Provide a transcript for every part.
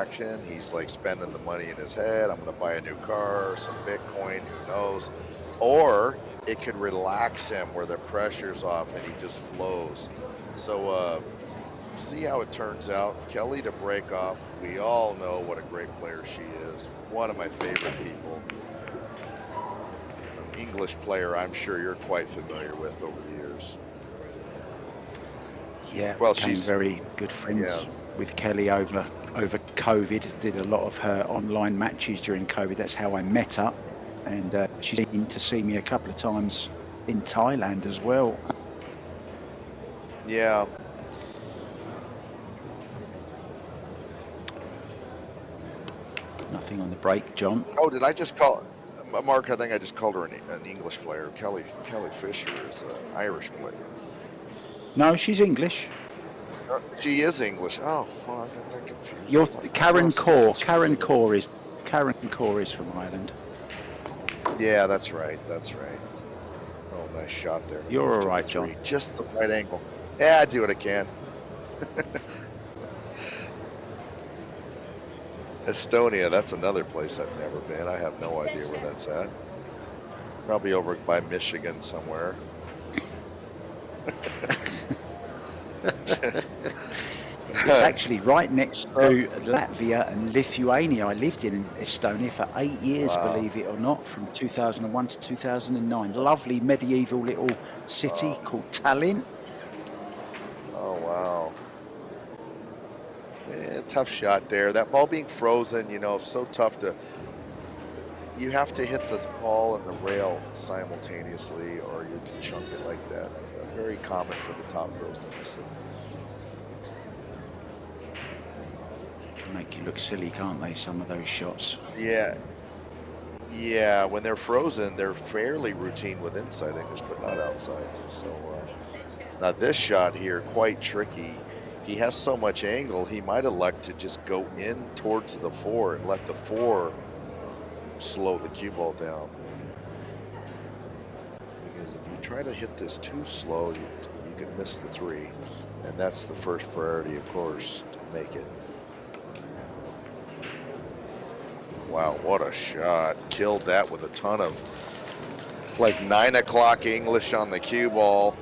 action. He's like spending the money in his head. I'm going to buy a new car, some Bitcoin, who knows? Or it could relax him where the pressure's off and he just flows. So see how it turns out. Kelly to break off. We all know what a great player she is. One of my favorite people. An English player I'm sure you're quite familiar with over the years. Yeah, Well, became she's very good friends with Kelly over COVID. Did a lot of her online matches during COVID. That's how I met her, and she's been to see me a couple of times in Thailand as well. Yeah. Nothing on the break, John. Oh, did I just call Mark? I think I just called her an English player. Kelly Fisher is an Irish player. No, she's English. She is English. Oh, well, I got that confused. You're Karen Core. Karen Core is from Ireland. Yeah, that's right. That's right. Oh, nice shot there. You're all right, John. Just the right angle. Yeah, I do what I can. Estonia, that's another place I've never been. I have no idea where that's at. Probably over by Michigan somewhere. It's actually right next to Latvia and Lithuania. I lived in Estonia for 8 years, believe it or not, from 2001 to 2009. Lovely medieval little city called Tallinn. Oh, wow. Yeah, tough shot there. That ball being frozen, you know, so tough to... You have to hit the ball and the rail simultaneously or you can chunk it like that. Very common for the top pros to miss it. Can make you look silly, can't they, some of those shots? Yeah. Yeah, when they're frozen, they're fairly routine with inside English, but not outside. So now this shot here, quite tricky. He has so much angle, he might elect to just go in towards the 4 and let the 4 slow the cue ball down. Because if you try to hit this too slow, you can miss the 3. And that's the first priority, of course, to make it. Wow, what a shot. Killed that with a ton of like 9 o'clock English on the cue ball.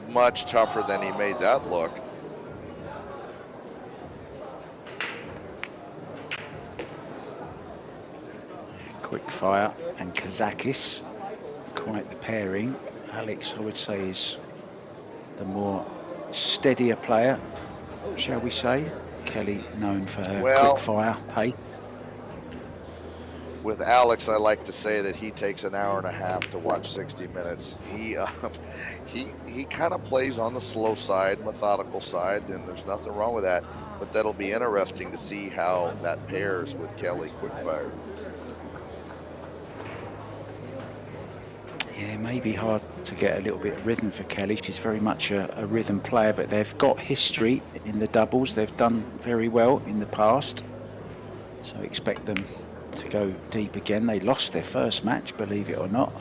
Much tougher than he made that look. Quick fire and KAZAKIS, quite the pairing. Alex, I would say, is the more steadier player, shall we say. Kelly known for her quick fire pace. With Alex, I like to say that he takes an hour and a half to watch 60 minutes. He kind of plays on the slow side, methodical side, and there's nothing wrong with that. But that'll be interesting to see how that pairs with Kelly quickfire. Yeah, it may be hard to get a little bit of rhythm for Kelly. She's very much a rhythm player, but they've got history in the doubles. They've done very well in the past, so expect them to go deep again. They lost their first match, believe it or not,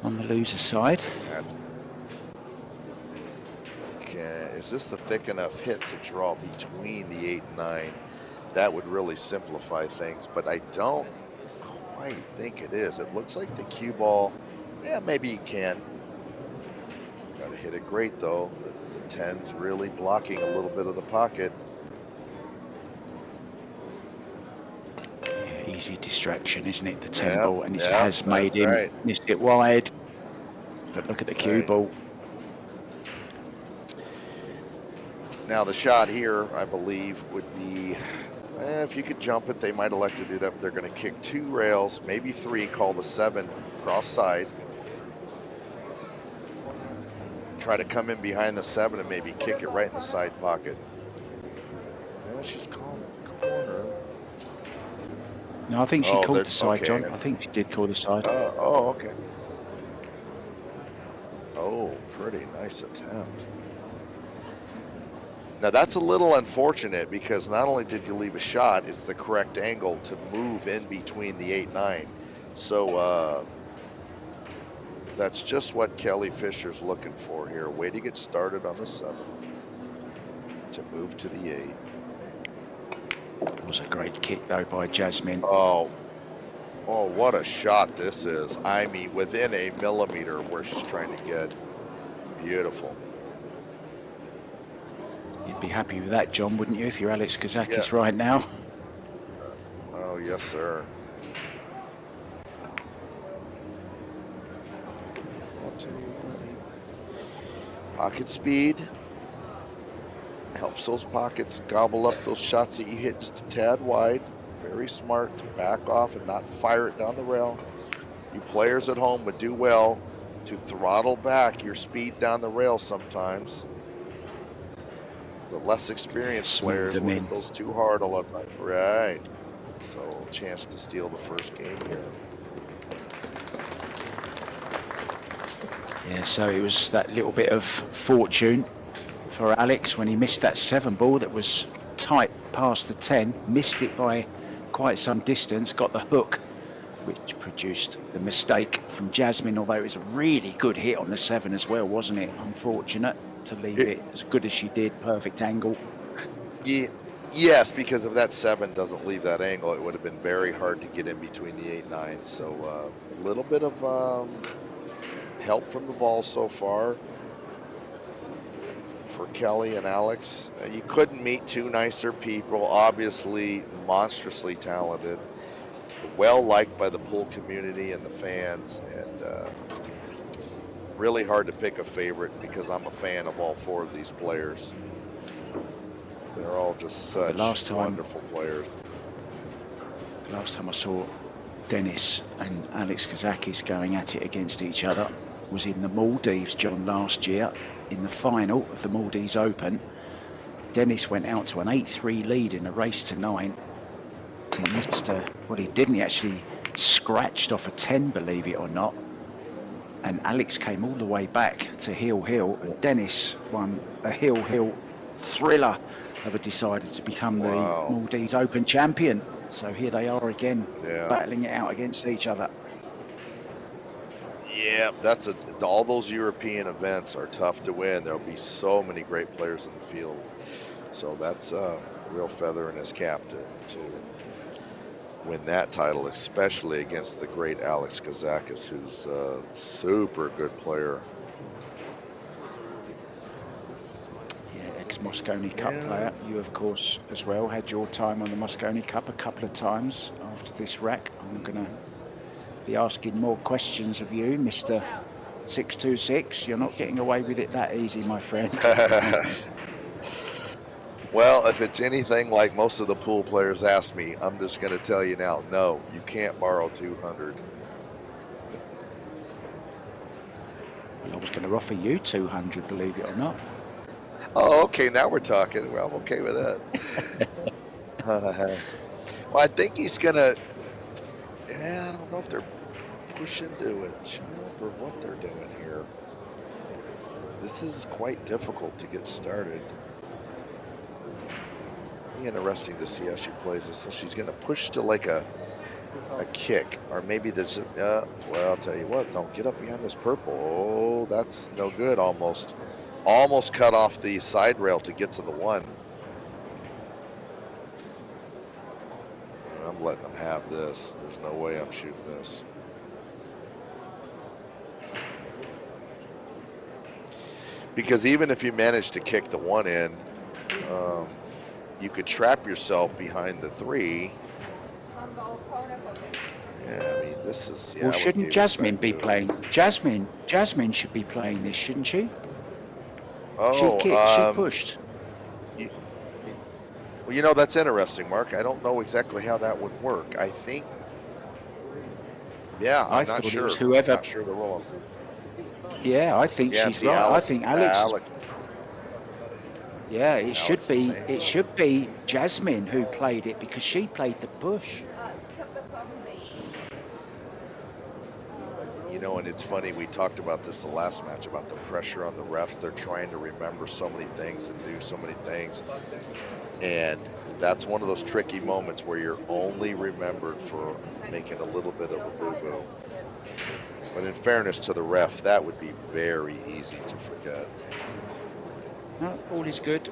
on the loser side. Okay, is this the thick enough hit to draw between the 8 and 9? That would really simplify things, but I don't quite think it is. It looks like the cue ball, yeah, maybe you can. Got to hit it great though. The 10's really blocking a little bit of the pocket. Yeah, easy distraction, isn't it? The 10 ball, and it has made him miss it wide. But look at the cue ball. Now the shot here, I believe, would be, if you could jump it, they might elect to do that, but they're going to kick 2 rails, maybe 3, call the 7 cross side. Try to come in behind the 7 and maybe kick it right in the side pocket. Yeah, she's calling the corner. No, I think she called the side, John. I think she did call the side. Oh, okay. Oh, pretty nice attempt. Now that's a little unfortunate because not only did you leave a shot, it's the correct angle to move in between the 8-9. So that's just what Kelly Fisher's looking for here. Way to get started on the 7. to move to the 8. It was a great kick, though, by Jasmine. Oh, what a shot this is. I mean, within a millimeter where she's trying to get. Beautiful. You'd be happy with that, John, wouldn't you, if you're Alex KAZAKIS Yeah. right now? Oh, yes, sir. I'll tell you, buddy. Pocket speed helps those pockets gobble up those shots that you hit just a tad wide. Very smart to back off and not fire it down the rail. You players at home would do well to throttle back your speed down the rail sometimes. The less experienced players will hit those too hard a lot of time. Right. So, chance to steal the first game here. Yeah, so it was that little bit of fortune for Alex when he missed that 7 ball that was tight past the 10, missed it by quite some distance, got the hook, which produced the mistake from Jasmine, although it was a really good hit on the 7 as well, wasn't it? Unfortunate to leave it as good as she did, perfect angle. Yeah, yes, because if that 7 doesn't leave that angle, it would have been very hard to get in between the 8-9. So a little bit of help from the ball so far for Kelly and Alex. You couldn't meet two nicer people, obviously monstrously talented, well liked by the pool community and the fans, and really hard to pick a favorite because I'm a fan of all 4 of these players. They're all just such wonderful players. The last time I saw Dennis and Alex KAZAKIS going at it against each other was in the Maldives, John, last year, in the final of the Maldives Open. Dennis went out to an 8-3 lead in a race to 9. He missed well, he didn't. He actually scratched off a 10, believe it or not. And Alex came all the way back to heel, and Dennis won a heel thriller have decided to become the Maldives Open champion. So here they are again, battling it out against each other. Yeah, all those European events are tough to win. There'll be so many great players in the field. So that's a real feather in his cap to win that title, especially against the great Alex KAZAKIS, who's a super good player. Mosconi Cup player. You, of course, as well, had your time on the Mosconi Cup a couple of times after this rack. I'm going to be asking more questions of you, Mr. 626. You're not getting away with it that easy, my friend. Well, if it's anything like most of the pool players ask me, I'm just going to tell you now, no, you can't borrow 200. Well, I was going to offer you 200, believe it or not. Oh, okay, now we're talking. Well, I'm okay with that. Well, I think he's going to, I don't know if they're pushing to a jump or what they're doing here. This is quite difficult to get started. Be interesting to see how she plays this. So she's going to push to like a kick, or maybe there's well, I'll tell you what, don't get up behind this purple. Oh, that's no good. Almost cut off the side rail to get to the 1. I'm letting them have this. There's no way I'm shooting this. Because even if you manage to kick the 1 in, you could trap yourself behind the 3. Yeah, I mean, this is... Yeah, well, shouldn't Jasmine be playing? Jasmine should be playing this, shouldn't she? Oh, she kicked, she pushed. Well, you know, that's interesting, Mark. I don't know exactly how that would work. I think... Yeah, I'm not sure. Whoever... I'm not sure the role. Yeah, I think she's right. I think Alex. Yeah, it should be. It should be Jasmine who played it because she played the push. You know, and it's funny. We talked about this the last match about the pressure on the refs. They're trying to remember so many things and do so many things, and that's one of those tricky moments where you're only remembered for making a little bit of a boo-boo. But in fairness to the ref, that would be very easy to forget. No, all is good.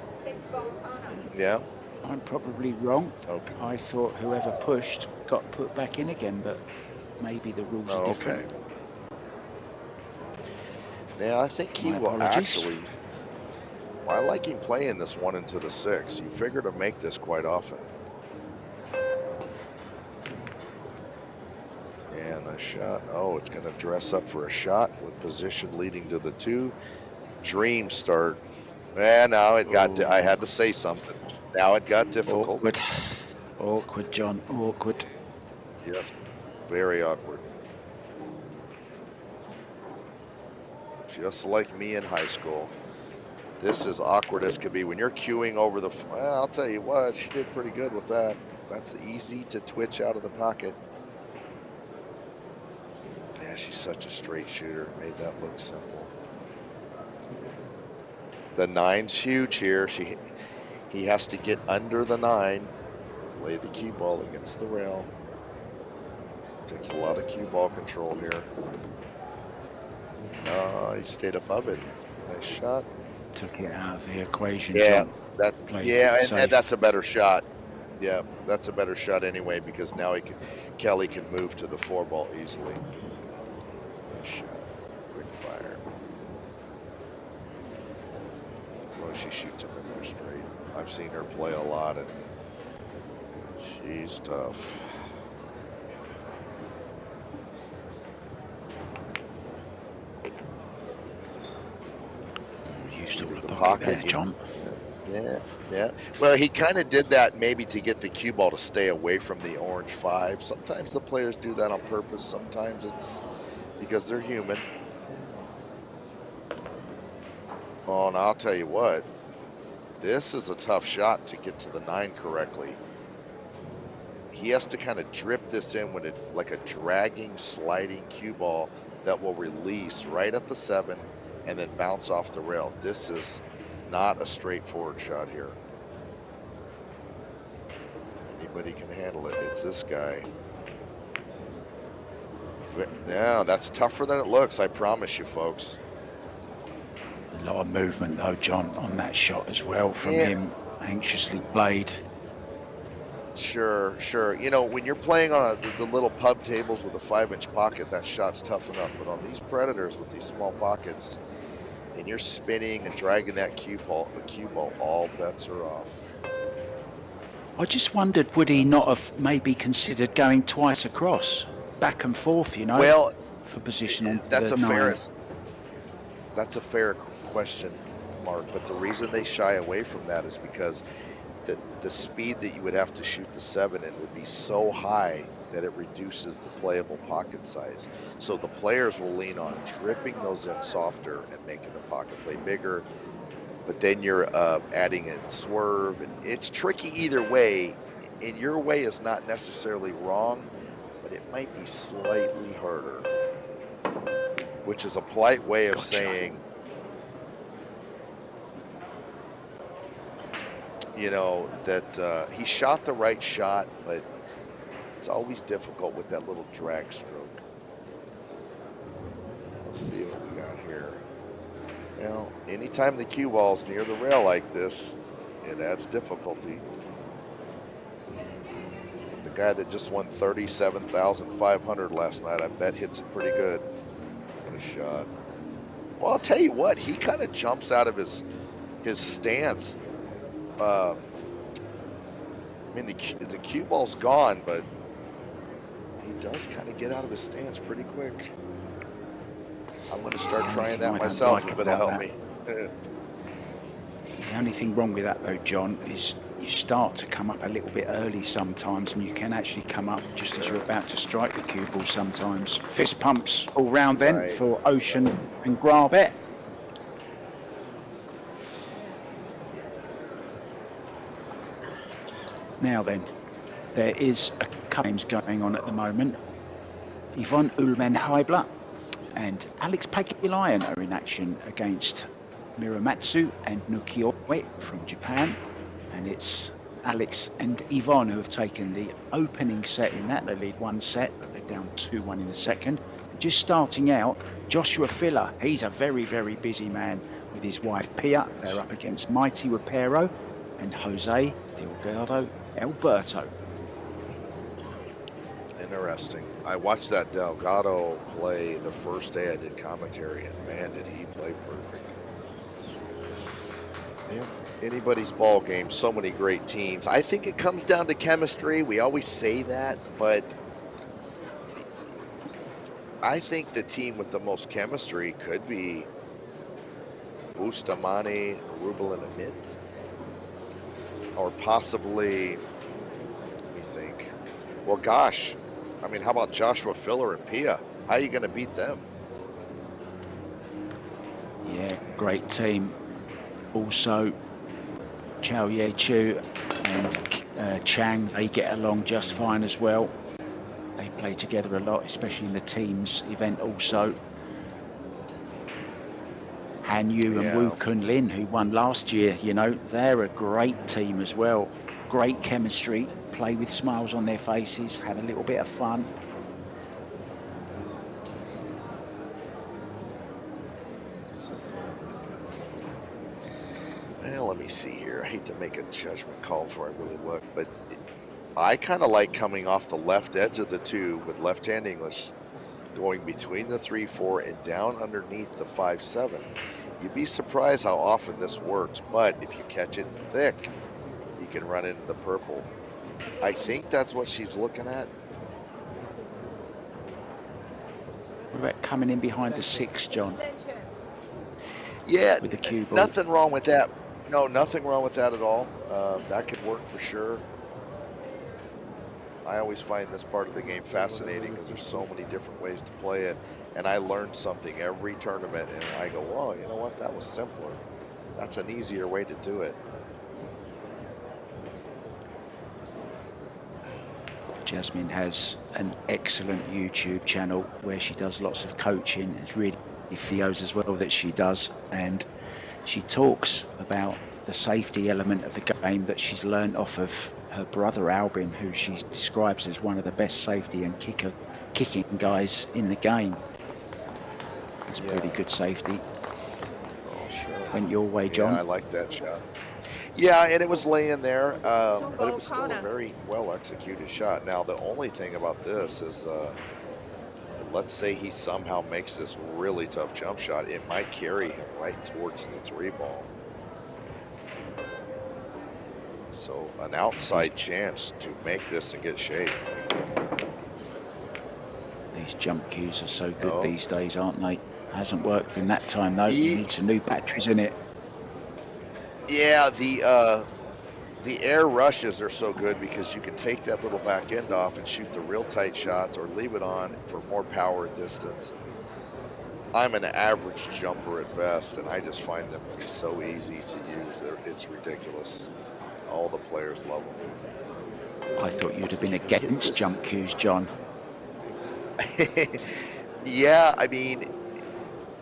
Yeah. I'm probably wrong. Okay. I thought whoever pushed got put back in again, but maybe the rules are different. Okay. Yeah, I think he My will apologies. actually. I like him playing this 1 into the 6. You figure to make this quite often. And a shot. Oh, it's going to dress up for a shot with position leading to the 2. Dream start. And now it got. I had to say something. Now it got difficult. Awkward. Awkward, John. Awkward. Yes, very awkward. Just like me in high school. This is awkward as could be when you're queuing over the. Well, I'll tell you what, she did pretty good with that. That's easy to twitch out of the pocket. Yeah, she's such a straight shooter. Made that look simple. The 9's huge here. He has to get under the 9, lay the cue ball against the rail. Takes a lot of cue ball control here. He stayed above it. Nice shot. Took it out of the equation. Yeah, John. that's Played and that's a better shot. Yeah, that's a better shot anyway because now Kelly can move to the 4 ball easily. Nice shot, quick fire. Well, she shoots him in there straight. I've seen her play a lot, and she's tough. Used all the Pocket there, John. Yeah. Well, he kind of did that maybe to get the cue ball to stay away from the orange 5. Sometimes the players do that on purpose. Sometimes it's because they're human. Oh, and I'll tell you what, this is a tough shot to get to the 9 correctly. He has to kind of drip this in with like a dragging, sliding cue ball that will release right at the 7 and then bounce off the rail. This is not a straightforward shot here. Anybody can handle it. It's this guy. Yeah, that's tougher than it looks, I promise you, folks. A lot of movement, though, John, on that shot as well from him. Anxiously played. Sure. You know, when you're playing on the little pub tables with a 5-inch pocket, that shot's tough enough. But on these Predators with these small pockets, and you're spinning and dragging that cue ball, all bets are off. I just wondered, would he not have maybe considered going twice across, back and forth, you know, well, for position on that's the a 9. That's a fair question, Mark. But the reason they shy away from that is because the speed that you would have to shoot the 7 in would be so high that it reduces the playable pocket size. So the players will lean on dripping those in softer and making the pocket play bigger. But then you're adding in swerve, and it's tricky either way. And your way is not necessarily wrong, but it might be slightly harder, which is a polite way of saying, you know, that he shot the right shot, but it's always difficult with that little drag stroke. Let's see what we got here. Well, anytime the cue ball's near the rail like this, it adds difficulty. The guy that just won $37,500 last night, I bet hits it pretty good. What a shot. Well, I'll tell you what, he kind of jumps out of his stance. I mean, the cue ball's gone, but he does kind of get out of his stance pretty quick. I'm going to start trying that myself if it'll help me. The only thing wrong with that, though, John, is you start to come up a little bit early sometimes, and you can actually come up just as you're about to strike the cue ball sometimes. Fist pumps all round then for OUSCHAN and GRABE. Now then, there is a couple games going on at the moment. Yvonne Ullman-Heibler and Alex Pagulayan are in action against Miramatsu and Nukiyoe from Japan. And it's Alex and Yvonne who have taken the opening set in that. They lead 1 set, but they're down 2-1 in the second. Just starting out, Joshua Filler. He's a very, very busy man with his wife Pia. They're up against Mighty Rapero and Jose Delgado Alberto. Interesting. I watched that Delgado play the first day I did commentary, and man, did he play perfect. Yeah, anybody's ball game, so many great teams. I think it comes down to chemistry. We always say that, but I think the team with the most chemistry could be Bustamante, Rubel, and Amit. Or possibly, let me think. Well, gosh, I mean, how about Joshua Filler and Pia? How are you going to beat them? Yeah, great team. Also, Chao Ye Chu and Chang, they get along just fine as well. They play together a lot, especially in the teams event also. Han Yu and Wu Kun Lin, who won last year, you know, they're a great team as well. Great chemistry, play with smiles on their faces, have a little bit of fun. Well, let me see here. I hate to make a judgment call before I really look, but I kind of like coming off the left edge of the two with left-hand English, going between the 3-4 and down underneath the 5-7. You'd be surprised how often this works, but if you catch it thick, you can run into the purple. I think that's what she's looking at. What about coming in behind the 6, John? Yeah, with the cue ball. Nothing wrong with that. No, nothing wrong with that at all. That could work for sure. I always find this part of the game fascinating because there's so many different ways to play it. And I learned something every tournament, and I go, "Whoa, you know what? That was simpler. That's an easier way to do it." Jasmine has an excellent YouTube channel where she does lots of coaching. It's really videos as well that she does, and she talks about the safety element of the game that she's learned off of her brother Albin, who she describes as one of the best safety and kicking guys in the game. It's pretty good safety. Oh, sure. Went your way, John. Yeah, I like that shot. Yeah, and it was laying there, but it was still a very well executed shot. Now, the only thing about this is, let's say he somehow makes this really tough jump shot, it might carry him right towards the 3-ball. So an outside chance to make this and get shape. These jump cues are so good these days, aren't they? Hasn't worked in that time though. You need some new batteries in it. Yeah, the air rushes are so good because you can take that little back end off and shoot the real tight shots or leave it on for more power and distance. And I'm an average jumper at best, and I just find them to be so easy to use. It's ridiculous. All the players love them. I thought you'd have been against jump cues, John. Yeah, I mean,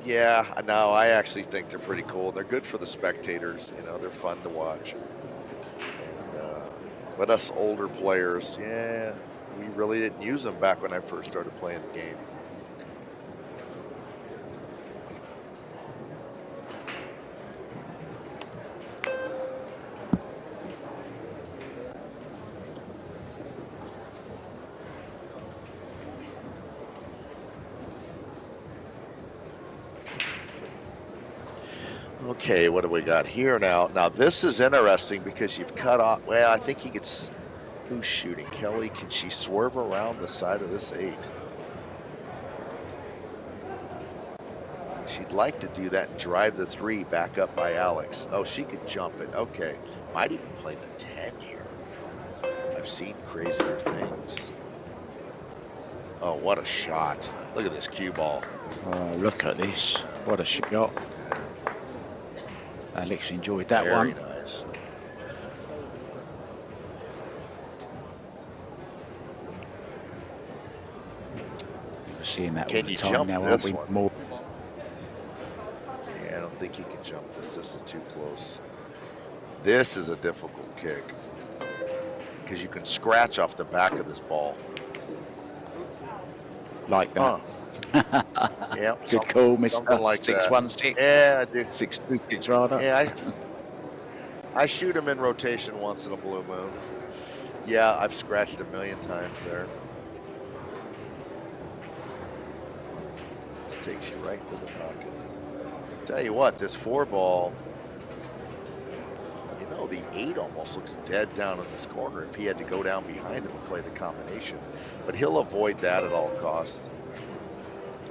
yeah, no, I actually think they're pretty cool. They're good for the spectators. You know, they're fun to watch. And, but us older players, yeah, we really didn't use them back when I first started playing the game. Okay, what do we got here now? Now this is interesting because you've cut off, well, I think he gets, who's shooting? Kelly, can she swerve around the side of this 8? She'd like to do that and drive the 3 back up by Alex. Oh, she could jump it, okay. Might even play the 10 here. I've seen crazier things. Oh, what a shot. Look at this cue ball. Oh, look at this. What a shot. Alex enjoyed that one. Very nice. We're seeing that Can all the you time jump now, this aren't we? one? More. Yeah, I don't think he can jump this. This is too close. This is a difficult kick because you can scratch off the back of this ball. like that. Yeah, Good call, something Mr. like that. 616. Yeah, I do. 626 rather. Yeah, I shoot them in rotation once in a blue moon. Yeah, I've scratched a million times there. This takes you right into the pocket. Tell you what, this 4-ball, you know, the 8 almost looks dead down in this corner if he had to go down behind him and play the combination. But he'll avoid that at all costs.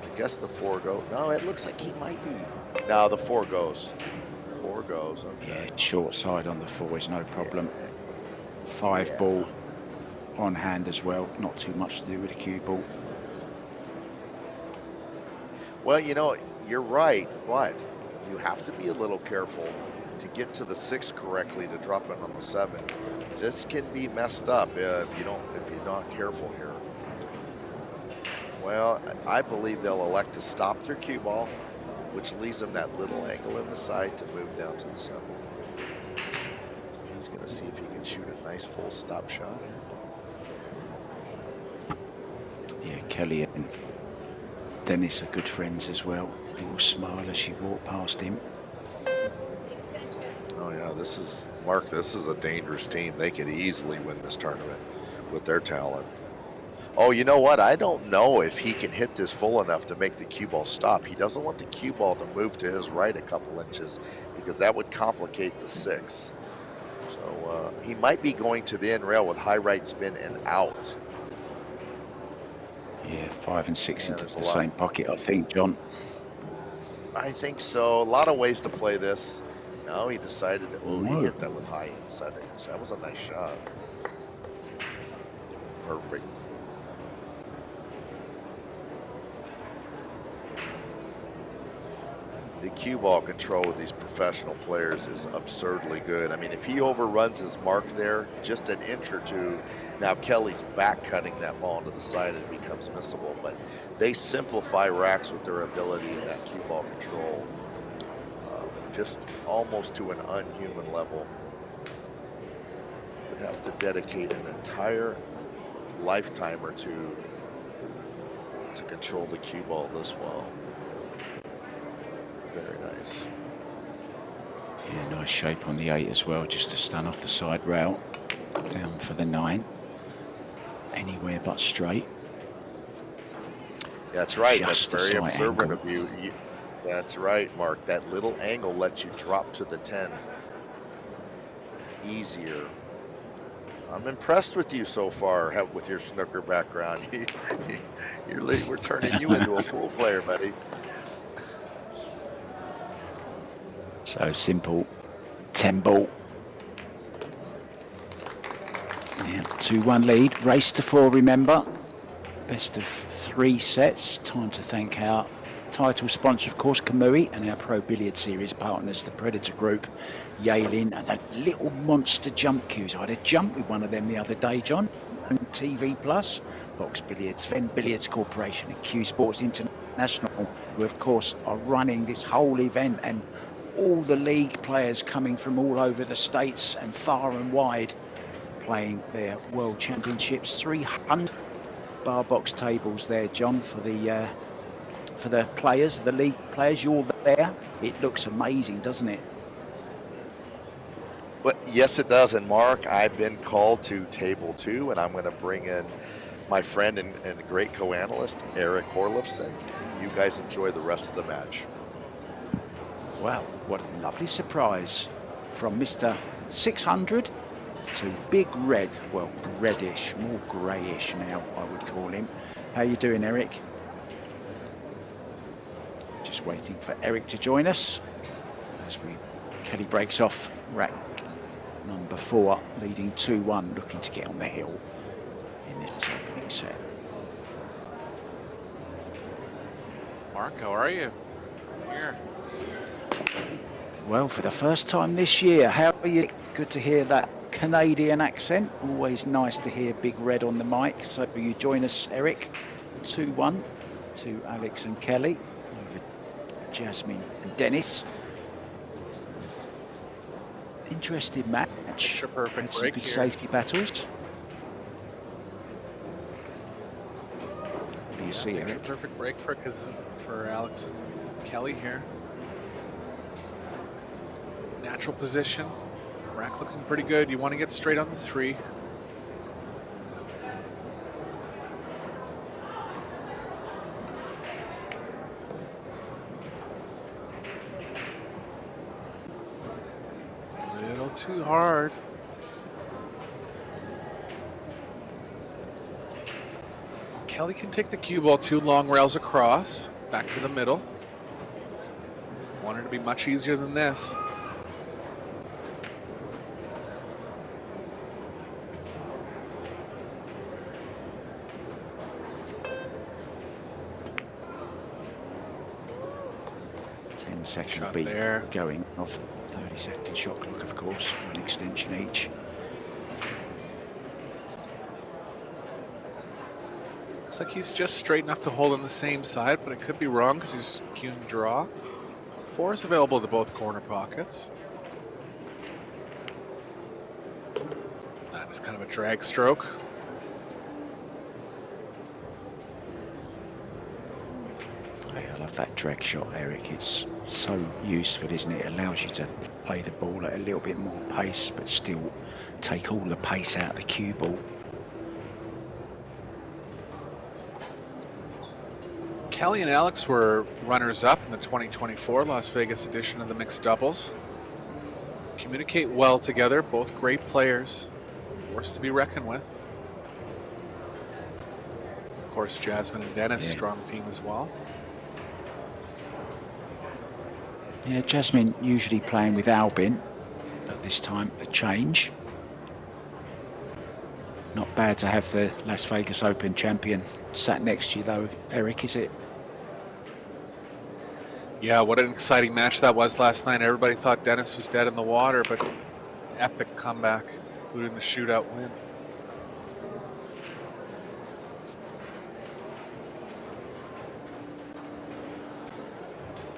I guess the 4 goes. No, it looks like he might be. No, the 4 goes. 4 goes, okay. Yeah, short side on the 4 is no problem. Yeah. 5 ball on hand as well. Not too much to do with the cue ball. Well, you know, you're right, but you have to be a little careful to get to the 6 correctly to drop in on the 7. This can be messed up if you're not careful here. Well, I believe they'll elect to stop their cue ball, which leaves them that little angle in the side to move down to the 7. So he's going to see if he can shoot a nice full stop shot. Yeah, Kelly and Dennis are good friends as well. He will smile as she walked past him. Oh yeah, this is Mark. This is a dangerous team. They could easily win this tournament with their talent. Oh, you know what? I don't know if he can hit this full enough to make the cue ball stop. He doesn't want the cue ball to move to his right a couple inches because that would complicate the 6. So he might be going to the end rail with high right spin and out. Yeah, 5 and 6 into the same pocket, I think, John. I think so. A lot of ways to play this. No, he decided that, well, he hit that with high end settings. That was a nice shot. Perfect. The cue ball control with these professional players is absurdly good. I mean, if he overruns his mark there, just an inch or two, now Kelly's back cutting that ball into the side and it becomes missable. But they simplify racks with their ability in that cue ball control, just almost to an unhuman level. Would have to dedicate an entire lifetime or two to control the cue ball this well. Very nice. Yeah, nice shape on the 8 as well, just to stun off the side rail. Down for the 9. Anywhere but straight. That's right. Just That's very observant angle. of you. That's right, Mark. That little angle lets you drop to the 10 easier. I'm impressed with you so far with your snooker background. We're turning you into a pool player, buddy. So simple. 10 ball. Yeah, 2-1 lead. Race to 4, remember. Best of 3 sets. Time to thank our title sponsor, of course, Kamui, and our Pro Billiard Series partners, the Predator Group, Yalin, and the little monster jump cues. I had a jump with one of them the other day, John, on TV Plus, Box Billiards, Fen Billiards Corporation, and Q Sports International, who, of course, are running this whole event, and all the league players coming from all over the States and far and wide, playing their World Championships. 300 bar box tables there, John, for the players, the league players. You're there. It looks amazing, doesn't it? Well, yes, it does. And Mark, I've been called to table 2, and I'm going to bring in my friend and great co-analyst, Eric Horlifson. You guys enjoy the rest of the match. Wow, what a lovely surprise from Mr. 600 to Big Red. Well, reddish, more greyish now, I would call him. How you doing, Eric? Just waiting for Eric to join us as Kelly breaks off rack number 4, leading 2-1, looking to get on the hill in this opening set. Mark, how are you? Here. Well, for the first time this year, how are you? Good to hear that Canadian accent. Always nice to hear Big Red on the mic. So you join us, Eric. 2-1 to Alex and Kelly over Jasmine and Dennis. Interesting match. A perfect Some break good here. safety battles. we'll see, picture Eric. perfect break for Alex and Kelly here. Natural position. Rack looking pretty good. You want to get straight on the 3. A little too hard. Kelly can take the cue ball 2 long rails across, back to the middle. Want her to be much easier than this. Second Shot beat there. going off. 30-second shot clock, of course, one extension each. Looks like he's just straight enough to hold on the same side, but I could be wrong because he's cueing draw. 4 is available to both corner pockets. That is kind of a drag stroke. I love that drag shot, Eric. It's so useful, isn't it? It allows you to play the ball at a little bit more pace, but still take all the pace out of the cue ball. Kelly and Alex were runners-up in the 2024 Las Vegas edition of the mixed doubles. Communicate well together, both great players, forced to be reckoned with. Of course, Jasmine and Dennis, strong team as well. Yeah, Jasmine usually playing with Albin, but this time a change. Not bad to have the Las Vegas Open champion sat next to you though, Eric, is it? Yeah, what an exciting match that was last night. Everybody thought Dennis was dead in the water, but epic comeback, including the shootout win.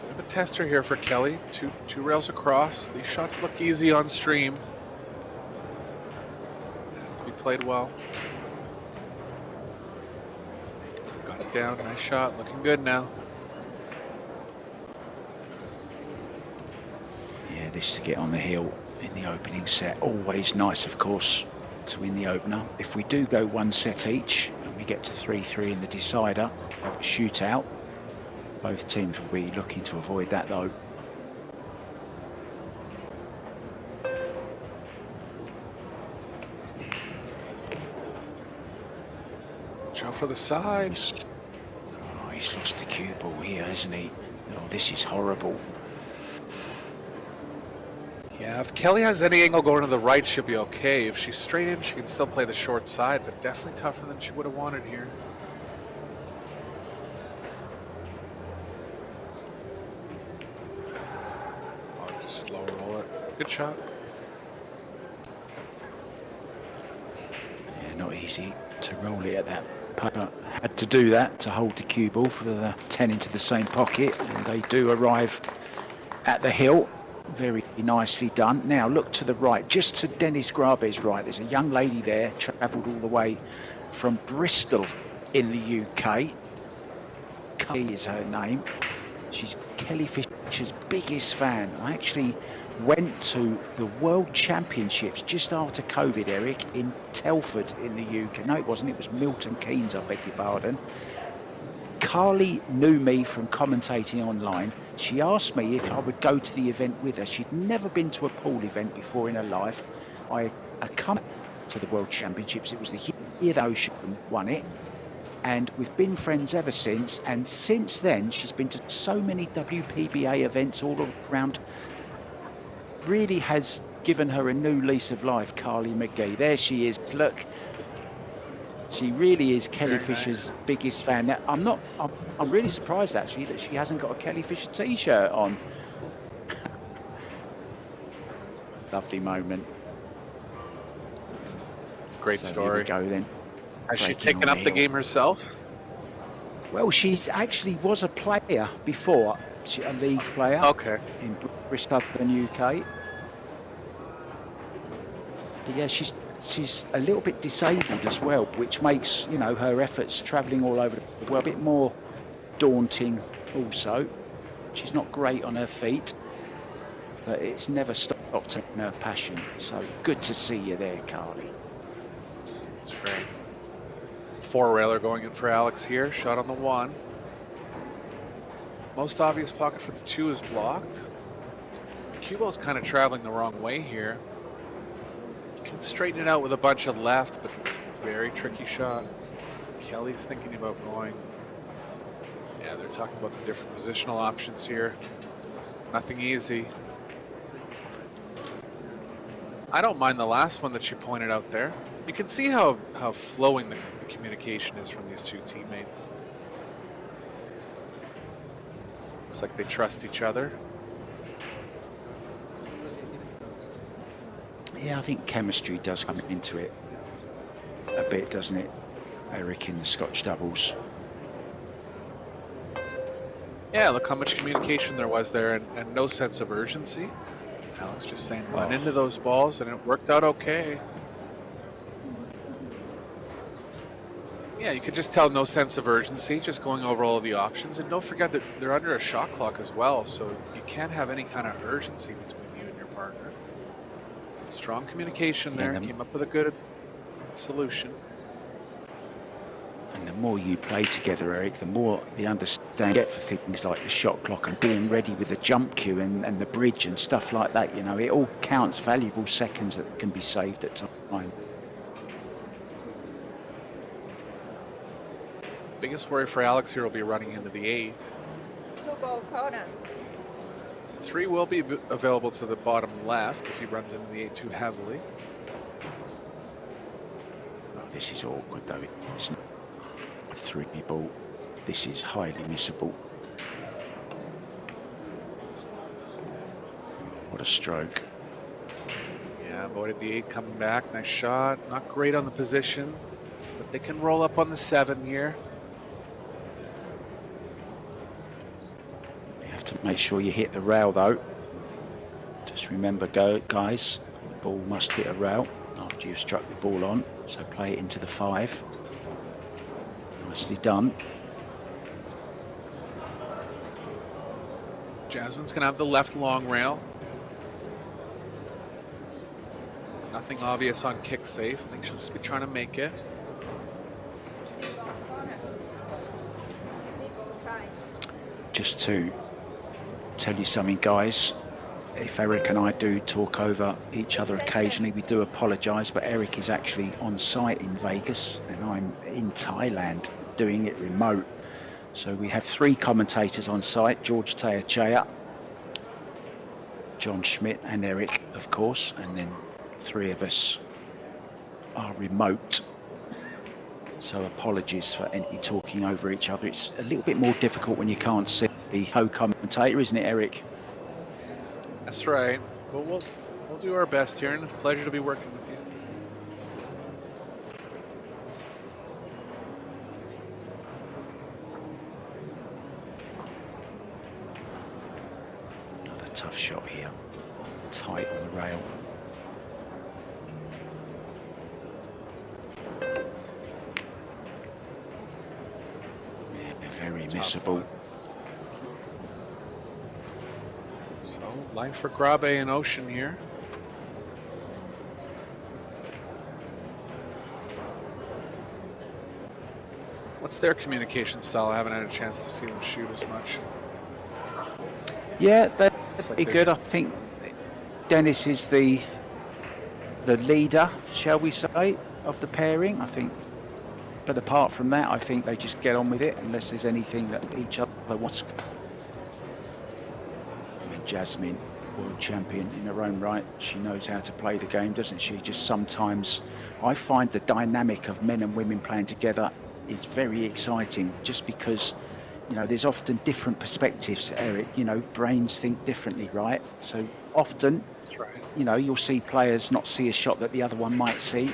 Bit of a tester here for Kelly. Two rails across. These shots look easy on stream. Have to be played well. Got it down. Nice shot. Looking good now. Yeah, this to get on the hill in the opening set. Always nice, of course, to win the opener. If we do go 1 set each and we get to 3-3 in the decider, a shootout, both teams will be looking to avoid that though. Joe for the side. Oh, he's lost the cue ball here, hasn't he? Oh, this is horrible. Yeah, if Kelly has any angle going to the right, she'll be okay. If she's straight in, she can still play the short side, but definitely tougher than she would have wanted here. Oh, just slow roll it. Good shot. Yeah, not easy to roll it at that putt, but had to do that to hold the cue ball for the 10 into the same pocket, and they do arrive at the hill. Very nicely done. Now look to the right, just to Dennis Grabe's right. There's a young lady there, travelled all the way from Bristol in the UK. Kamui is her name. She's Kelly Fisher's biggest fan. I actually went to the World Championships just after COVID, Eric, in Telford in the UK. No, it wasn't. It was Milton Keynes, I beg your pardon. Carly knew me from commentating online. She asked me if I would go to the event with her. She'd never been to a pool event before in her life. I come to the World Championships. It was the year that OUSCHAN won it. And we've been friends ever since. And since then, she's been to so many WPBA events all around. Really has given her a new lease of life, Carly McGee. There she is. Look. She really is Kelly Fisher's biggest fan. Now, I'm really surprised actually that she hasn't got a Kelly Fisher t-shirt on. Lovely moment. Great story. Here we go then. Has she taken up the game herself? Well, she actually was a player before, a league player. Okay. In Bristol, in UK. But yeah, she's she's a little bit disabled as well, which makes, you know, her efforts travelling all over the world a bit more daunting also. She's not great on her feet, but it's never stopped her passion. So good to see you there, Carly. That's great. Four-railer going in for Alex here. Shot on the 1. Most obvious pocket for the 2 is blocked. Cue ball's kind of traveling the wrong way here. You can straighten it out with a bunch of left, but it's a very tricky shot. Kelly's thinking about going. Yeah, they're talking about the different positional options here. Nothing easy. I don't mind the last one that you pointed out there. You can see how flowing the communication is from these two teammates. Looks like they trust each other. Yeah, I think chemistry does come into it a bit, doesn't it, Eric, in the Scotch doubles? Yeah, look how much communication there was there, and no sense of urgency. Alex just saying run into those balls, and it worked out okay. Yeah, you could just tell no sense of urgency, just going over all of the options. And don't forget that they're under a shot clock as well, so you can't have any kind of urgency between you and your partner. Strong communication there, came up with a good solution. And the more you play together, Eric, the more the understanding you get for things like the shot clock and being ready with the jump cue and the bridge and stuff like that. You know, it all counts valuable seconds that can be saved at time. Biggest worry for Alex here will be running into the 8th. 2-ball corner. 3 will be available to the bottom left if he runs into the 8 too heavily. Oh, this is awkward though. It's not a 3 ball. This is highly missable. What a stroke. Yeah, avoided the 8 coming back. Nice shot. Not great on the position, but they can roll up on the 7 here. To make sure you hit the rail though. Just remember, guys, the ball must hit a rail after you've struck the ball on, so play it into the 5. Nicely done. Jasmine's gonna have the left long rail. Nothing obvious on kick safe. I think she'll just be trying to make it. 2-ball corner. 3-ball side. Just to tell you something, guys, if Eric and I do talk over each other occasionally, we do apologise, but Eric is actually on site in Vegas and I'm in Thailand doing it remote. So we have 3 commentators on site: George Teachea, John Schmidt and Eric, of course, and then 3 of us are remote. So apologies for any talking over each other. It's a little bit more difficult when you can't see the co-commentator, isn't it, Eric? That's right. Well, we'll do our best here, and it's a pleasure to be working with you. Another tough shot here. Tight on the rail. Yeah, very missable. So, life for GRABE and OUSCHAN here. What's their communication style? I haven't had a chance to see them shoot as much. Yeah, they're like pretty good. I think Dennis is the leader, shall we say, of the pairing, I think. But apart from that, I think they just get on with it unless there's anything that each other wants. I mean, Jasmine, world champion in her own right, she knows how to play the game, doesn't she? Just sometimes I find the dynamic of men and women playing together is very exciting, just because, you know, there's often different perspectives, Eric. You know, brains think differently, right? So often, That's right. you know, you'll see players not see a shot that the other one might see.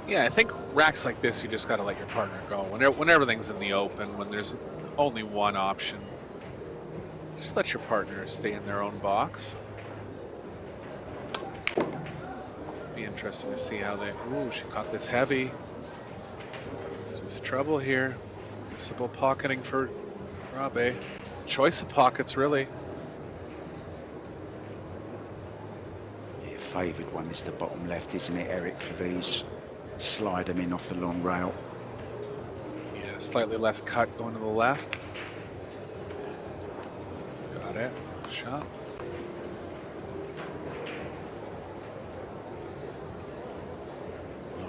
Yeah, I think racks like this, you just got to let your partner go. When everything's in the open, when there's only one option, just let your partner stay in their own box. interesting to see how they. Ooh, she caught this heavy. This is trouble here. Possible pocketing for GRABE. Choice of pockets, really. Yeah, favoured one is the bottom left, isn't it, Eric, for these? Slide them in off the long rail. Yeah, slightly less cut going to the left. Got it. Shot.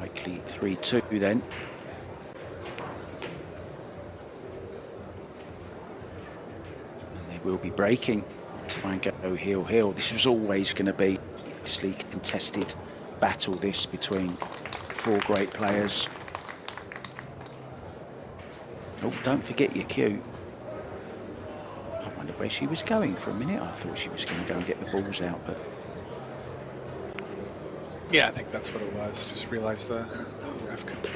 Likely 3-2 then. And they will be breaking to try and go heel-heel. This was always going to be a obviously contested battle, this, between four great players. Oh, don't forget your cue. I wonder where she was going for a minute. I thought she was going to go and get the balls out, but Yeah, I think that's what it was. Just realized the ref could be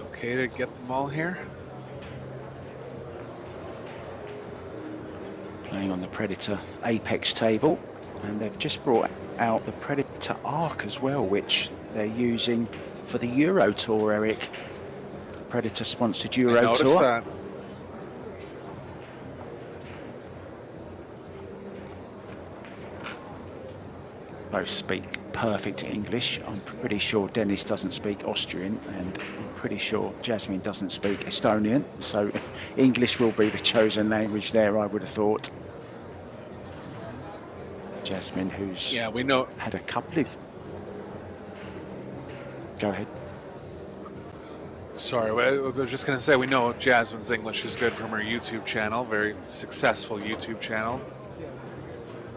okay to get them all here. playing on the Predator Apex table, and they've just brought out the Predator Arc as well, which they're using for the Euro Tour, Eric. Predator sponsored Euro I noticed Tour. that. Both speak perfect English. I'm pretty sure Dennis doesn't speak Austrian, and I'm pretty sure Jasmine doesn't speak Estonian. So English will be the chosen language there, I would have thought. Jasmine, who's We know. had a couple of... Go ahead. Sorry, I was just going to say, we know Jasmine's English is good from her YouTube channel, very successful YouTube channel,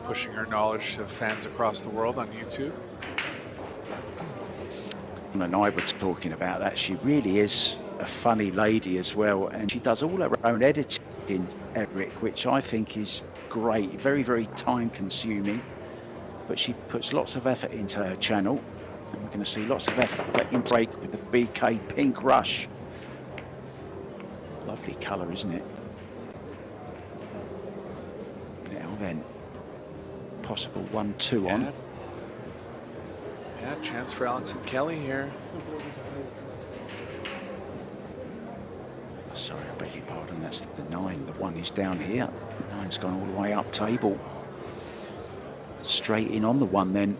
pushing her knowledge to fans across the world on YouTube. And I was talking about that. She really is a funny lady as well, and she does all her own editing, Eric, which I think is great. Very, very time consuming, but she puts lots of effort into her channel, and we're going to see lots of effort in break with the BK Pink Rush. Lovely colour, isn't it? Now then, possible 1-2 on. Yeah, chance for Alex and Kelly here. Sorry, I beg your pardon, that's the 9. The 1 is down here. The 9's gone all the way up table. Straight in on the 1 then.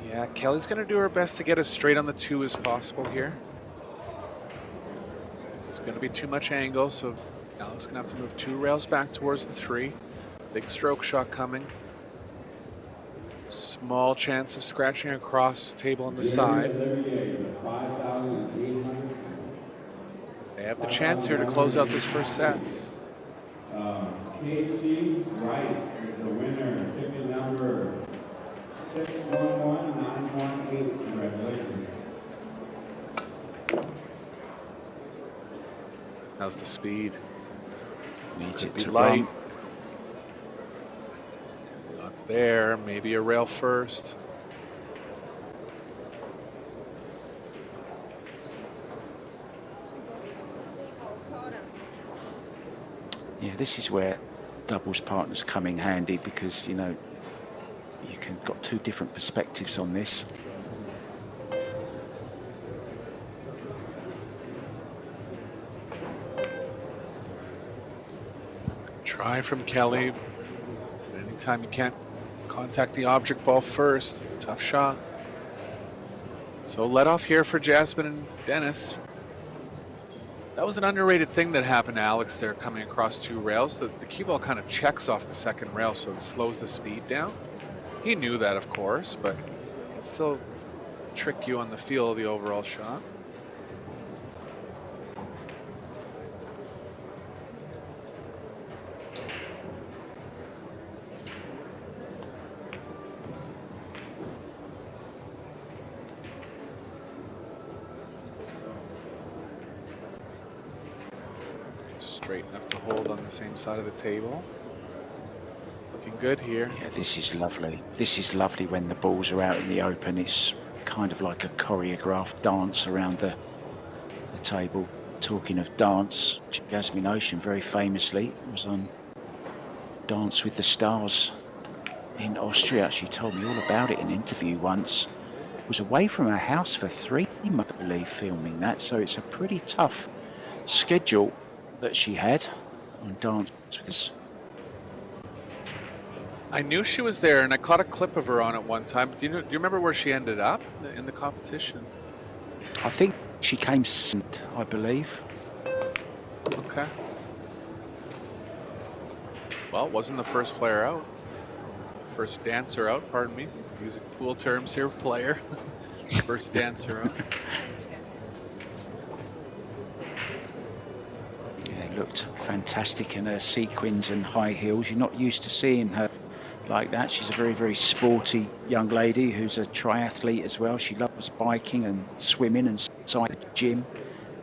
Yeah, Kelly's going to do her best to get as straight on the 2 as possible here. There's going to be too much angle, so Alex going to have to move 2 rails back towards the 3. Big stroke shot coming. Small chance of scratching across the table on the side. They have the chance here to close out this first set. KC Wright is the winner. Ticket number 611918. Congratulations. How's the speed? Needs it Be to light. run. Not there. Maybe a rail first. Yeah, this is where doubles partners come in handy, because, you know, you can got 2 different perspectives on this. Try from Kelly. Anytime you can't contact the object ball first, tough shot. So let off here for Jasmine and Dennis. That was an underrated thing that happened to Alex there, coming across 2 rails. The cue ball kind of checks off the second rail, so it slows the speed down. He knew that, of course, but it still trick you on the feel of the overall shot. Straight enough to hold on the same side of the table. Looking good here. Yeah, this is lovely. This is lovely when the balls are out in the open. It's kind of like a choreographed dance around the table. Talking of dance, Jasmine Ocean very famously was on Dance with the Stars in Austria. She told me all about it in an interview once. Was away from her house for 3 months, I believe, filming that. So it's a pretty tough schedule that she had on Dance with Us. I knew she was there, and I caught a clip of her on it one time. Do you remember where she ended up in the competition? I think she came second, I believe. Okay. Well, wasn't the first player out. First dancer out, pardon me. Using pool terms here, player. First dancer out. Yeah, looked fantastic in her sequins and high heels. You're not used to seeing her like that. She's a very, very sporty young lady who's a triathlete as well. She loves biking and swimming and cycling, gym.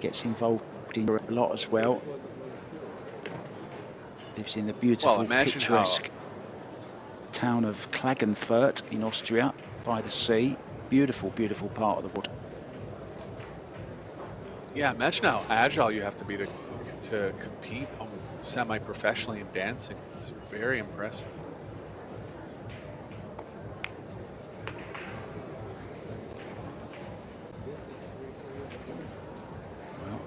Gets involved in a lot as well. Lives in the beautiful, picturesque town of Klagenfurt in Austria by the sea. Beautiful, beautiful part of the world. Yeah, imagine how agile you have to be to compete semi-professionally in dancing. It's very impressive. Well,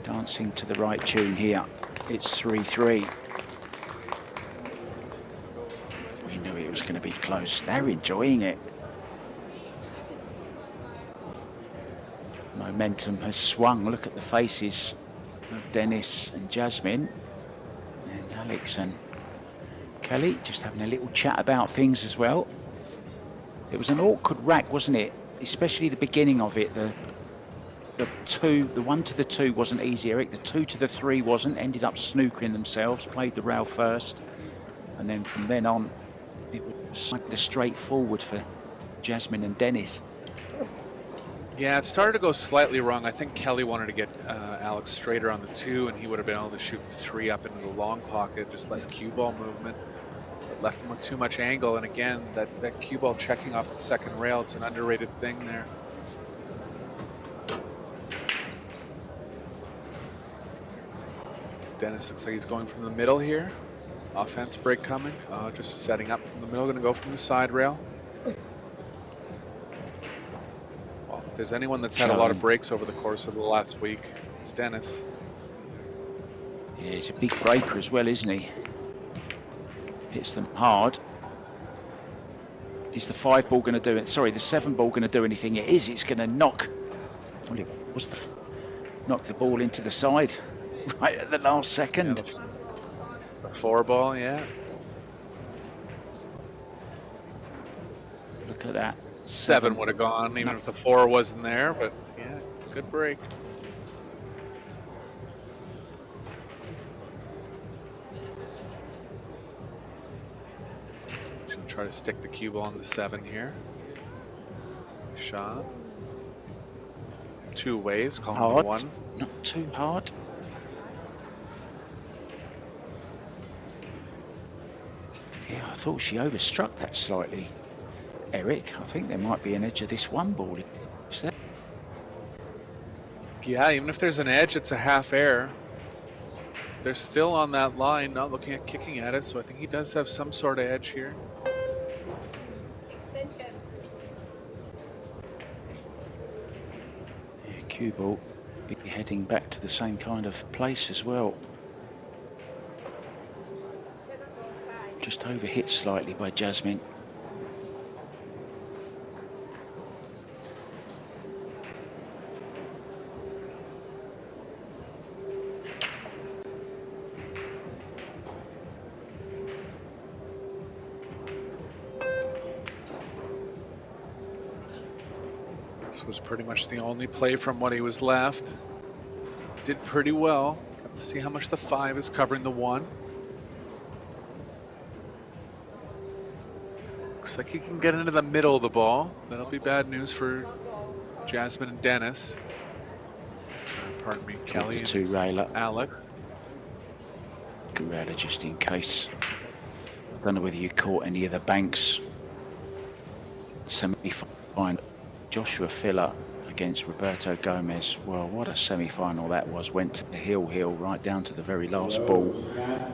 dancing to the right tune here. It's 3-3. We knew it was going to be close. They're enjoying it. Momentum has swung. Look at the faces of Dennis and Jasmine, and Alex and Kelly just having a little chat about things as well. It was an awkward rack, wasn't it? Especially the beginning of it. The 1 to the 2 wasn't easy, Eric. The 2 to the 3 wasn't. Ended up snookering themselves. Played the rail first, and then from then on, it was kind of straightforward for Jasmine and Dennis. Yeah, it started to go slightly wrong. I think Kelly wanted to get Alex straighter on the 2, and he would have been able to shoot the 3 up into the long pocket, just less cue ball movement. But left him with too much angle, and again, that cue ball checking off the second rail, it's an underrated thing there. Dennis looks like he's going from the middle here. Offense break coming. Just setting up from the middle, going to go from the side rail. Well, if there's anyone that's had a lot of breaks over the course of the last week, it's Dennis. Yeah, he's a big breaker as well, isn't he? Hits them hard. Is the 5 ball going to do it? Sorry, the 7 ball going to do anything? It is. It's going to knock. Well, it was knock the ball into the side right at the last second. Yeah, the 4 ball, yeah. Look at that. 7 would have gone, even if the 4 wasn't there, but yeah, good break. She'll try to stick the cue ball on the 7 here. Shot. 2 ways, calling Hard. the 1. Not too hard. Yeah, I thought she overstruck that slightly, Eric. I think there might be an edge of this 1 ball. Is there? Yeah, even if there's an edge, it's a half air. They're still on that line, not looking at kicking at it, so I think he does have some sort of edge here. Extension. Yeah, cue ball be heading back to the same kind of place as well. 7 ball side. Just overhit slightly by Jasmine. This was pretty much the only play from what he was left. Did pretty well. Got to see how much the 5 is covering the 1. Looks like he can get into the middle of the ball. That'll be bad news for Jasmine and Dennis. Pardon me, Kelly and 2 railer. Alex. Good railer just in case. I don't know whether you caught any of the banks semi-final. Joshua Filler against Roberto Gomez. Well, what a semi-final that was. Went to the hill right down to the very last ball.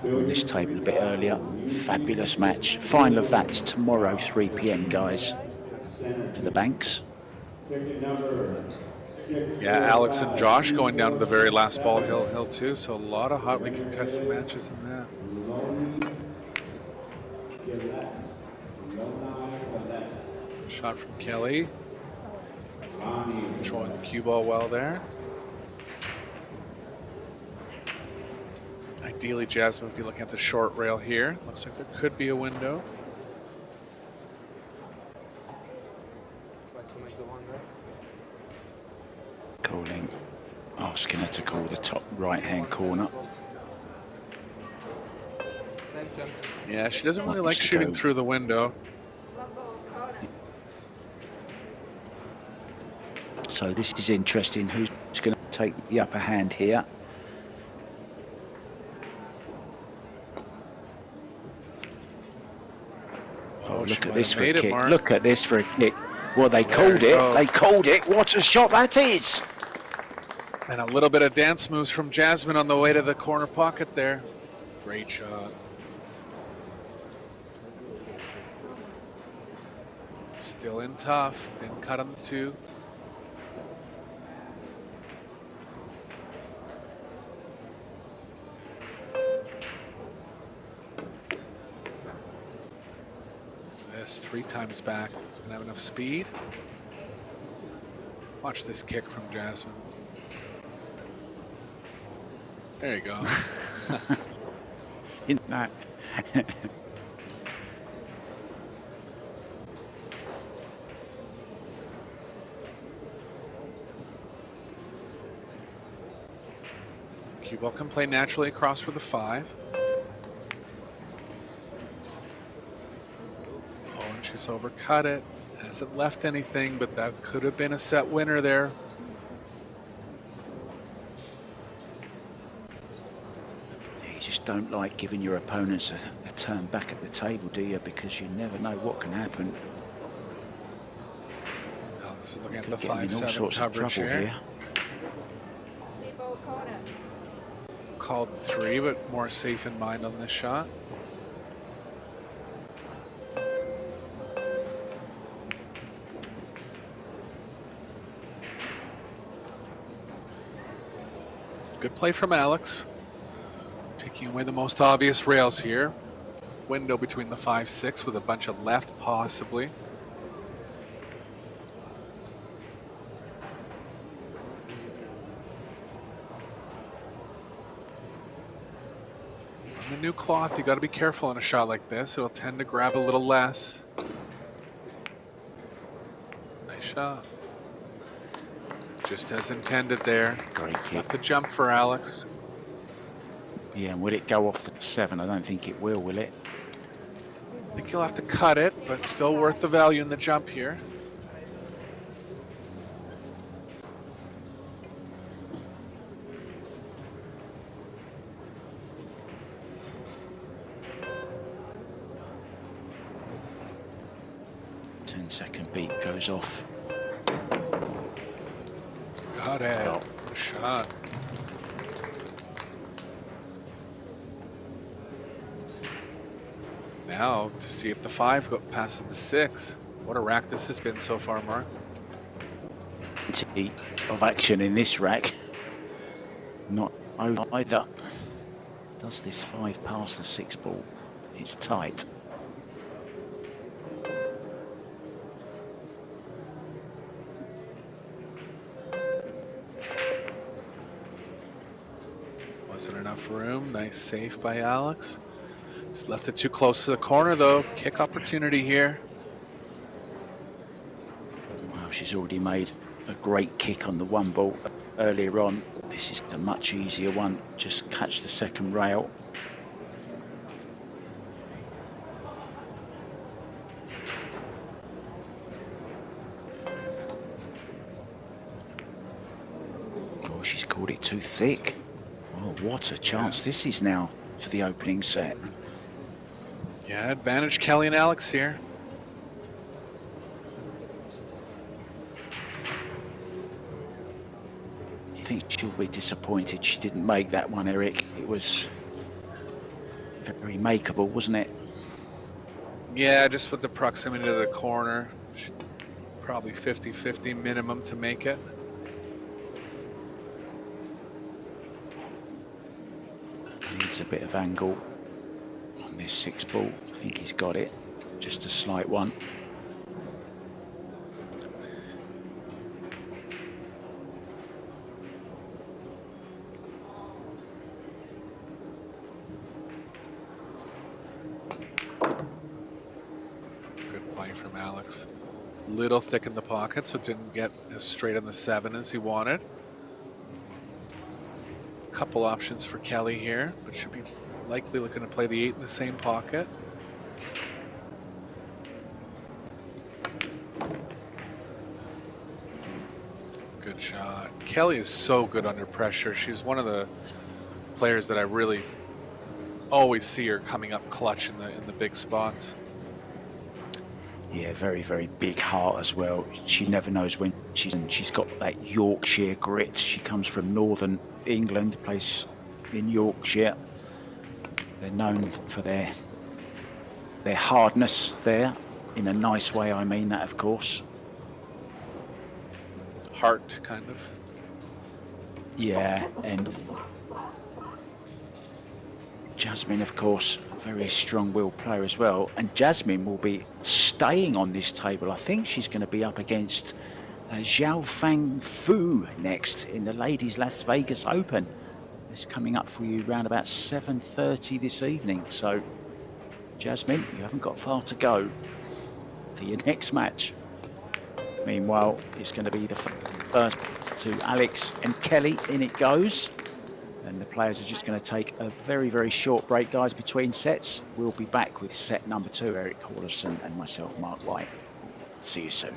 on this table a bit earlier. Fabulous match. Final of that is tomorrow, 3 p.m, guys, for the banks. Yeah, Alex and Josh going down to the very last ball, Hill too. So a lot of hotly contested matches in that. Shot from Kelly. Controlling the cue ball well there. Ideally, Jasmine would be looking at the short rail here. Looks like there could be a window. Calling, asking her to call the top right-hand corner. Yeah, she doesn't really like shooting through the window. So this is interesting. Who's going to take the upper hand here? Oh, look at this for a kick. Look at this for a kick. Well, they called it. They called it. What a shot that is. And a little bit of dance moves from Jasmine on the way to the corner pocket there. Great shot. Still in tough. Thin cut on the 2. This 3 times back. It's going to have enough speed. Watch this kick from Jasmine. There you go. No. Cue ball can play naturally across for the 5. Oh, and she's overcut it. Hasn't left anything, but that could have been a set winner there. You just don't like giving your opponents a turn back at the table, do you? Because you never know what can happen. Alex is looking at the 5-7 coverage here. Called 3, but more safe in mind on this shot. Good play from Alex. Taking away the most obvious rails here. Window between the 5-6 with a bunch of left, possibly. On the new cloth, you got to be careful in a shot like this. It'll tend to grab a little less. Nice shot. Just as intended there. Great kick. Left the jump for Alex. Yeah, and will it go off the 7? I don't think it will it? I think you'll have to cut it, but still worth the value in the jump here. Ten-second beat goes off. Got it. Oh. Good shot. Now to see if the 5 passes the 6. What a rack this has been so far, Mark. Of action in this rack. Not over either. Does this 5 pass the 6 ball? It's tight. Wasn't enough room. Nice save by Alex. Just left it too close to the corner, though. Kick opportunity here. Wow, she's already made a great kick on the 1 ball earlier on. This is a much easier one. Just catch the 2nd rail. Oh, she's called it too thick. Oh, what a chance this is now for the opening set. Yeah, advantage Kelly and Alex here. I think she'll be disappointed she didn't make that one, Eric. It was very makeable, wasn't it? Yeah, just with the proximity to the corner, probably 50-50 minimum to make it. Needs a bit of angle on this 6 ball. I think he's got it. Just a slight one. Good play from Alex. Little thick in the pocket, so it didn't get as straight on the 7 as he wanted. Couple options for Kelly here, but should be likely looking to play the 8 in the same pocket. Good shot. Kelly is so good under pressure. She's one of the players that I really always see her coming up clutch in the big spots. Yeah, very, very big heart as well. She never knows when she's got that Yorkshire grit. She comes from northern England, a place in Yorkshire. They're known for their hardness there, in a nice way, I mean that, of course. Heart, kind of. Yeah, and Jasmine, of course, a very strong-willed player as well. And Jasmine will be staying on this table. I think she's going to be up against Zhao Fang Fu next in the Ladies Las Vegas Open. It's coming up for you around about 7:30 this evening. So, Jasmine, you haven't got far to go for your next match. Meanwhile, it's going to be the first to Alex and Kelly. In it goes. And the players are just going to take a very, very short break, guys, between sets. We'll be back with set number 2, Eric Hawlison and myself, Mark White. See you soon.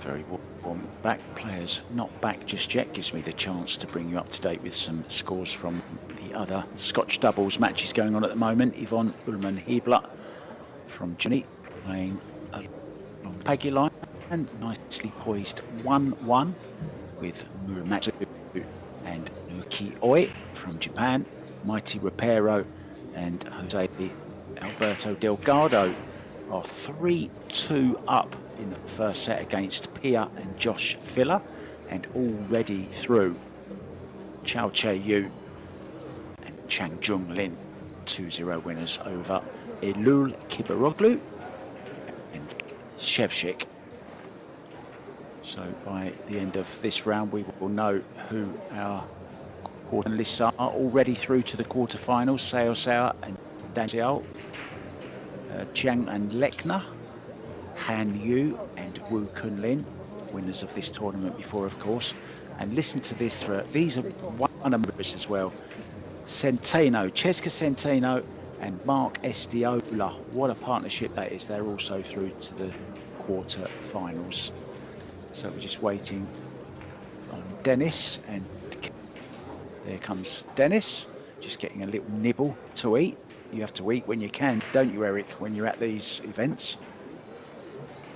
Very warm. Back players not back just yet gives me the chance to bring you up to date with some scores from the other Scotch doubles matches going on at the moment. Yvonne Ullman-Hebler from Germany playing along Peggy line and nicely poised 1-1 with Muramatsu and Nuki Oi from Japan. Mighty Rapero and Jose Alberto Delgado are 3-2 up in the first set against Pia and Josh Filler, and already through Chao Che-Yu and Chang Jung Lin, 2-0 winners over Elul Kibaroglu and Shevchik. So by the end of this round, we will know who our quarter lists are already through to the quarterfinals. Sao Sao and Dan Xiao, Jiang and Lechner, Han Yu and Wu Kunlin, winners of this tournament before, of course. And listen to this, these are one numbers as well. Centeno, Cesca Centeno and Mark Estiola. What a partnership that is. They're also through to the quarter-finals. So we're just waiting on Dennis, and there comes Dennis, just getting a little nibble to eat. You have to eat when you can, don't you, Eric, when you're at these events?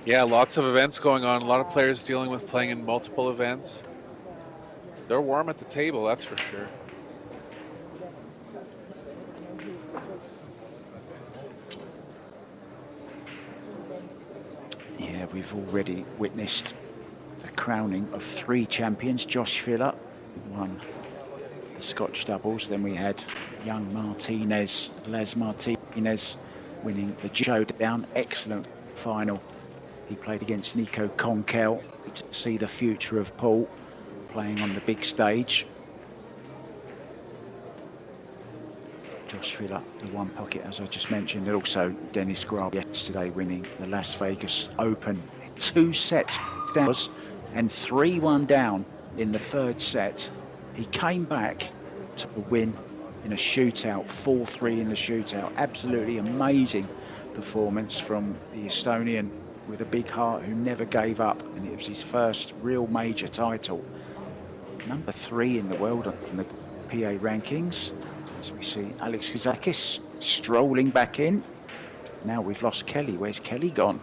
Yeah, lots of events going on. A lot of players dealing with playing in multiple events. They're warm at the table, that's for sure. Yeah, we've already witnessed the crowning of 3 champions. Josh Filler won the Scotch doubles. Then we had young Martinez, Les Martinez, winning the showdown. Excellent final. He played against Nico Conkel to see the future of Paul playing on the big stage. Josh Filler, the one pocket, as I just mentioned, and also Dennis Grabe yesterday winning the Las Vegas Open. 2 sets down and 3-1 down in the 3rd set. He came back to win in a shootout, 4-3 in the shootout. Absolutely amazing performance from the Estonian with a big heart who never gave up, and it was his first real major title. Number 3 in the world on the PA rankings. As we see Alex KAZAKIS strolling back in. Now we've lost Kelly. Where's Kelly gone?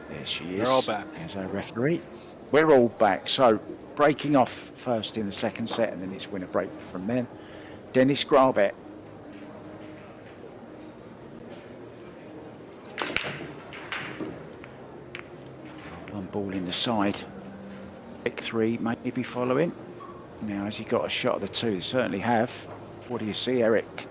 There she is. We're all back. As our referee. We're all back. So breaking off first in the 2nd set, and then it's winner break from then. Dennis Grabe. One ball in the side. Pick 3 maybe following. Now, has he got a shot at the 2? They certainly have. What do you see, Eric?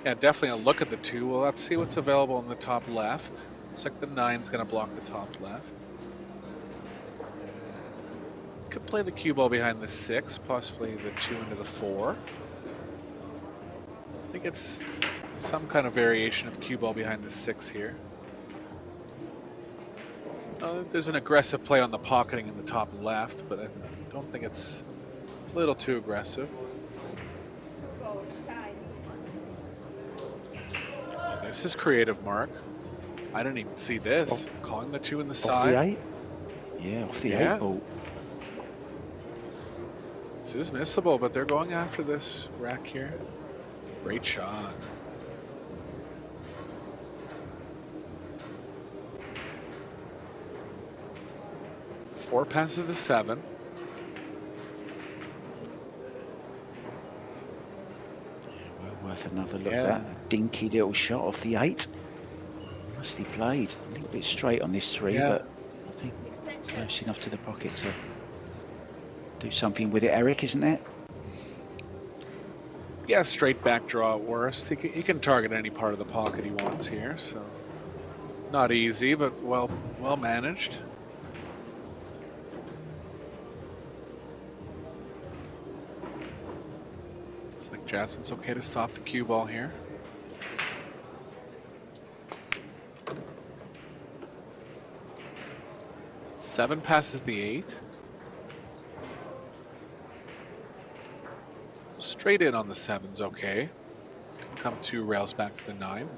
Yeah, definitely a look at the 2. Well, let's see what's available in the top left. Looks like the 9's going to block the top left. Could play the cue ball behind the 6, possibly the 2 into the 4. I think it's some kind of variation of cue ball behind the 6 here. There's an aggressive play on the pocketing in the top left, but I don't think it's a little too aggressive. Both side. Oh, this is creative, Mark. I didn't even see this. Calling the 2 in the Off side. the 8? Yeah, off the 8 ball. This is missable, but they're going after this rack here. Great shot. Four passes the 7. Well worth another look at that. A dinky little shot off the 8. Nicely played. A little bit straight on this 3, but I think close enough to the pocket to do something with it, Eric, isn't it? Yeah, straight back draw at worst. He can target any part of the pocket he wants here, so not easy, but well managed. Looks like Jasmine's okay to stop the cue ball here. Seven passes the 8. Straight in on the 7's okay. Can come 2 rails back to the 9.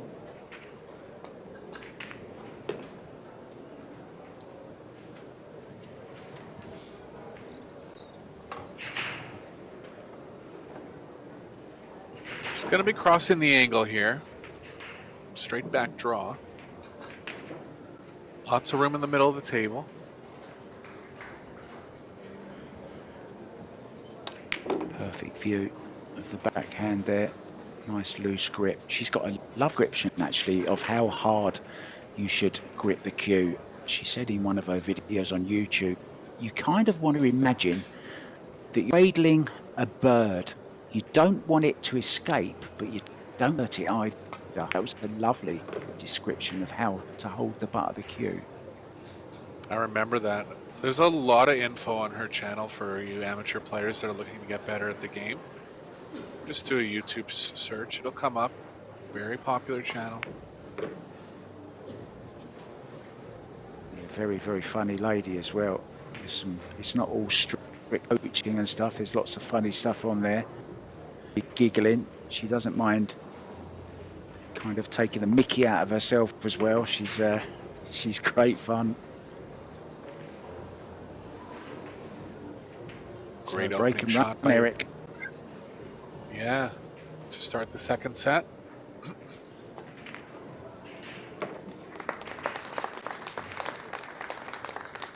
Just going to be crossing the angle here. Straight back draw. Lots of room in the middle of the table. Perfect view of the backhand there. Nice loose grip. She's got a love grip actually of how hard you should grip the cue. She said in one of her videos on YouTube, you kind of want to imagine that you're cradling a bird. You don't want it to escape, but you don't hurt it either. That was a lovely description of how to hold the butt of the cue. I remember that. There's a lot of info on her channel for you amateur players that are looking to get better at the game. Just do a YouTube search. It'll come up. Very popular channel. Yeah, very, very funny lady as well. There's some, it's not all strict coaching and stuff. There's lots of funny stuff on there. Giggling. She doesn't mind kind of taking the mickey out of herself as well. She's great fun. Great So opening shot by Eric. Yeah, to start the second set.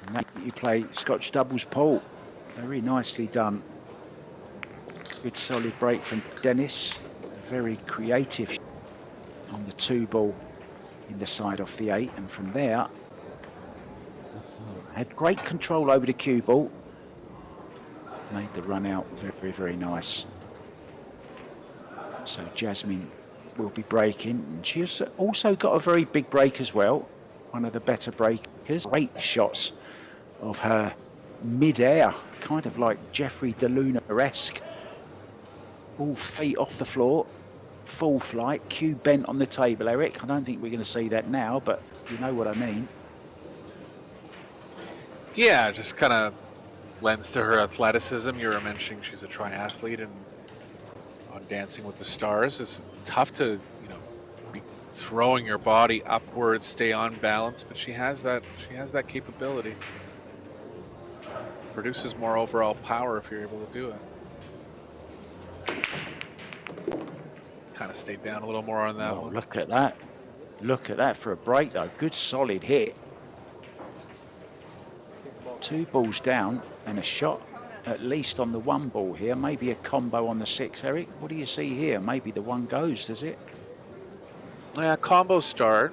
And that you play Scotch doubles pole. Very nicely done. Good solid break from Dennis. Very creative on the 2 ball in the side off the 8, and from there had great control over the cue ball. Made the run out very, very nice. So Jasmine will be breaking, and she's also got a very big break as well. One of the better breakers. Great shots of her mid-air, kind of like Jeffrey DeLuna-esque. All feet off the floor, full flight, cue bent on the table, Eric. I don't think we're going to see that now, but you know what I mean. Yeah, just kind of lends to her athleticism. You were mentioning she's a triathlete, and on Dancing with the Stars, it's tough to, you know, be throwing your body upwards, stay on balance, but she has that capability. Produces more overall power if you're able to do it. Kind of stayed down a little more on that one. Look at that. Look at that for a break, though. Good solid hit. 2 balls down and a shot at least on the 1 ball here. Maybe a combo on the 6, Eric. What do you see here? Maybe the 1 goes, does it? Yeah, combo start.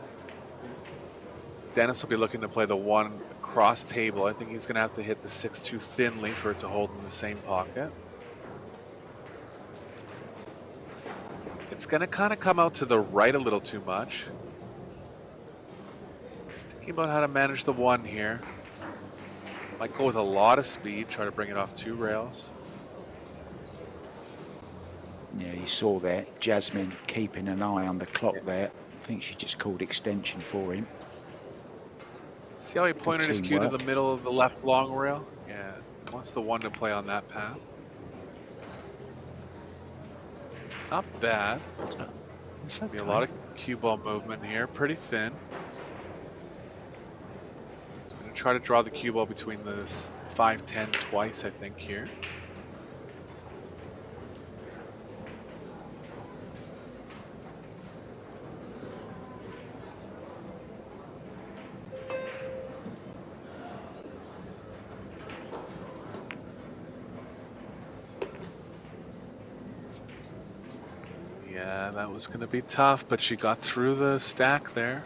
Dennis will be looking to play the 1 cross table. I think he's going to have to hit the 6 too thinly for it to hold in the same pocket. It's going to kind of come out to the right a little too much. He's thinking about how to manage the 1 here. Might go with a lot of speed, try to bring it off 2 rails. Yeah, you saw that. Jasmine keeping an eye on the clock there. I think she just called extension for him. See how he pointed his cue to the teamwork. middle of the left long rail? Yeah, wants the 1 to play on that path. Not bad. It's Be a okay. lot of cue ball movement here, pretty thin. He's going to try to draw the cue ball between the 5-10 twice, I think, here. Yeah, that was going to be tough, but she got through the stack there.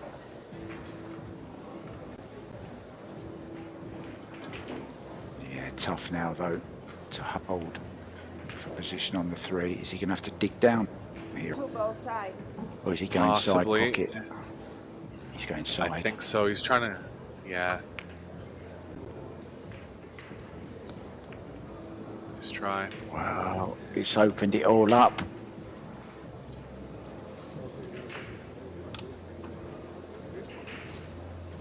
Yeah, tough now, though, to hold for position on the 3. Is he going to have to dig down here? 2 ball side. Or is he going Possibly. side pocket? He's going side. I think so. He's trying to, yeah. Let's try. Wow, it's opened it all up.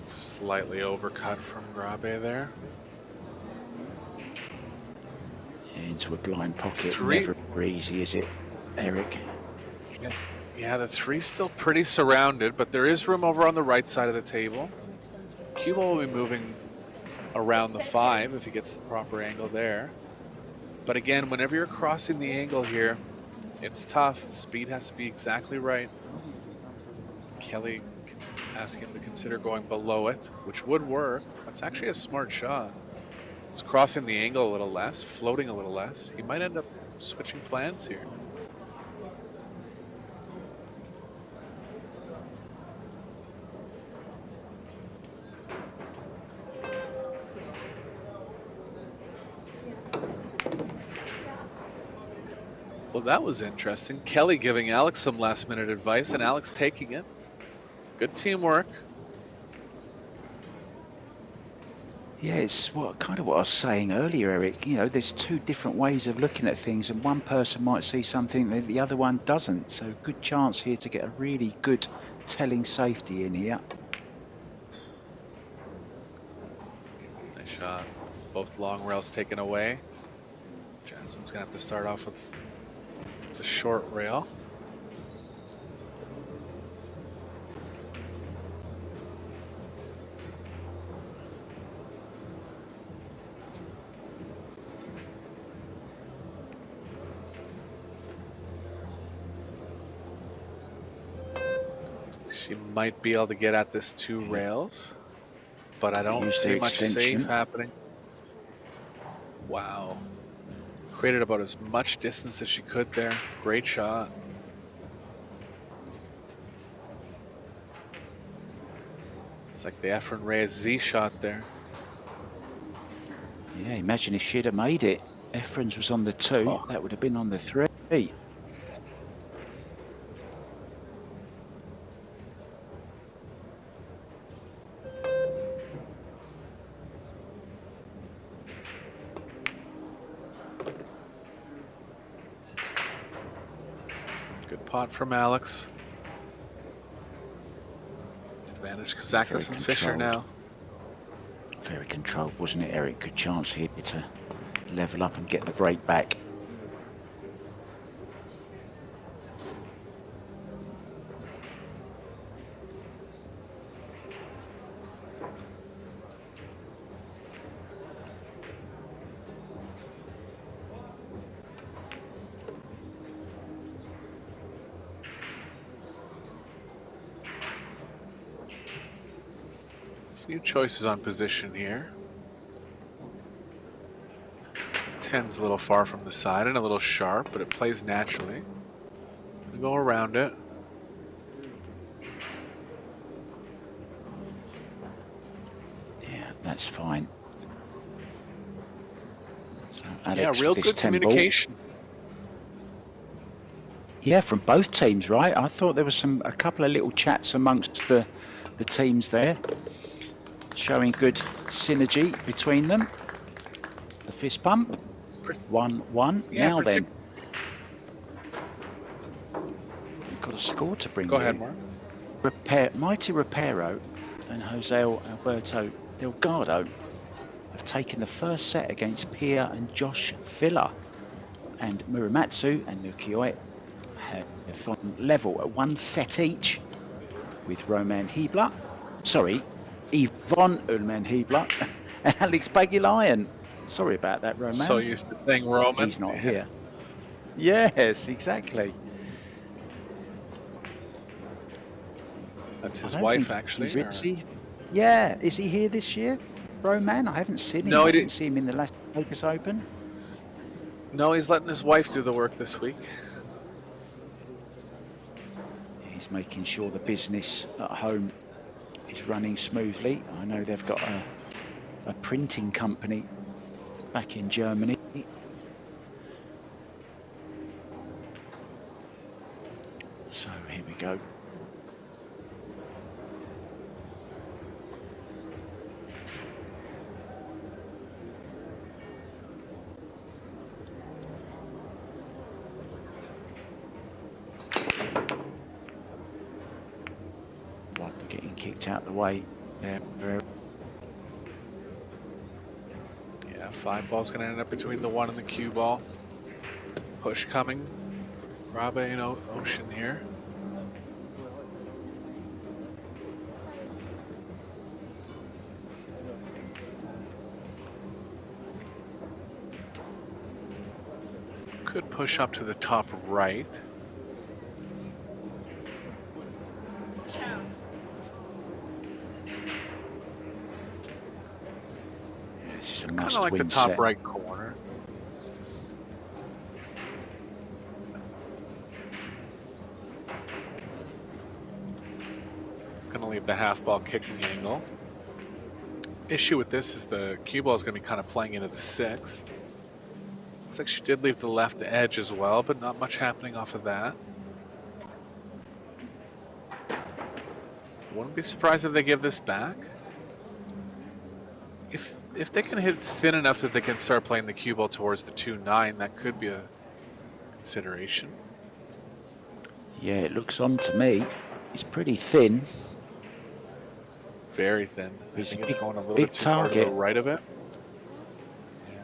Slightly overcut from GRABE there. Into a blind pocket. 3. Never easy, is it, Eric? Yeah, the 3's still pretty surrounded, but there is room over on the right side of the table. Cue ball will be moving around the 5 if he gets the proper angle there. But again, whenever you're crossing the angle here, it's tough. The speed has to be exactly right. Kelly ask him to consider going below it, which would work. That's actually a smart shot. It's crossing the angle a little less, floating a little less. He might end up switching plans here. Well, that was interesting. Kelly giving Alex some last minute advice and Alex taking it. Good teamwork. Yeah, it's kind of what I was saying earlier, Eric. You know, there's two different ways of looking at things, and one person might see something that the other one doesn't. So good chance here to get a really good telling safety in here. Nice shot. Both long rails taken away. Jasmine's gonna have to start off with the short rail. She might be able to get at this 2 rails, but I don't Use see their much extension. safe happening. Wow. Created about as much distance as she could there. Great shot. It's like the Efren Reyes Z shot there. Yeah, imagine if she'd have made it. Efren's was on the 2, Oh. that would have been on the 3. Good pot from Alex. Advantage KAZAKIS and Fisher now. Very controlled, wasn't it, Eric? Good chance here to level up and get the break back. Few choices on position here. 10's a little far from the side and a little sharp, but it plays naturally. We go around it. Yeah, that's fine. So Yeah, Alex real with this good 10 ball. communication. Yeah, from both teams, right? I thought there was a couple of little chats amongst the teams there, showing good synergy between them. The fist pump, 1-1. Yeah, now then, we've got a score to bring. Go ahead, Mark. Mighty Reparo and Jose Alberto Delgado have taken the first set against Pia and Josh Villa, and Muramatsu and Nukioi have on level at 1 set each, with Roman Hebler, Yvonne Ullman Hebler and Alex Bagilayan. Sorry about that, Roman. So used to saying Roman. He's not here. Yes, exactly. That's his I don't wife, think actually. Is he? Yeah, is he here this year, Roman? I haven't seen him. No, he I didn't didn't. see him in the last Vegas Open. No, he's letting his wife do the work this week. He's making sure the business at home is running smoothly. I know they've got a printing company back in Germany. So here we go. Getting kicked out the way there. Yeah, 5 ball's going to end up between the 1 and the cue ball. Push coming. Grabe and Ocean here. Could push up to the top right. Kind of like the top set. right corner. Gonna leave the half ball kicking angle. Issue with this is the cue ball is gonna be kind of playing into the 6. Looks like she did leave the left edge as well, but not much happening off of that. Wouldn't be surprised if they give this back. if they can hit thin enough that they can start playing the cue ball towards the 2-9, that could be a consideration. Yeah, it looks on to me. It's pretty thin. Very thin. I It's a think it's big- going a little big bit too far to the target. right of it. Yeah.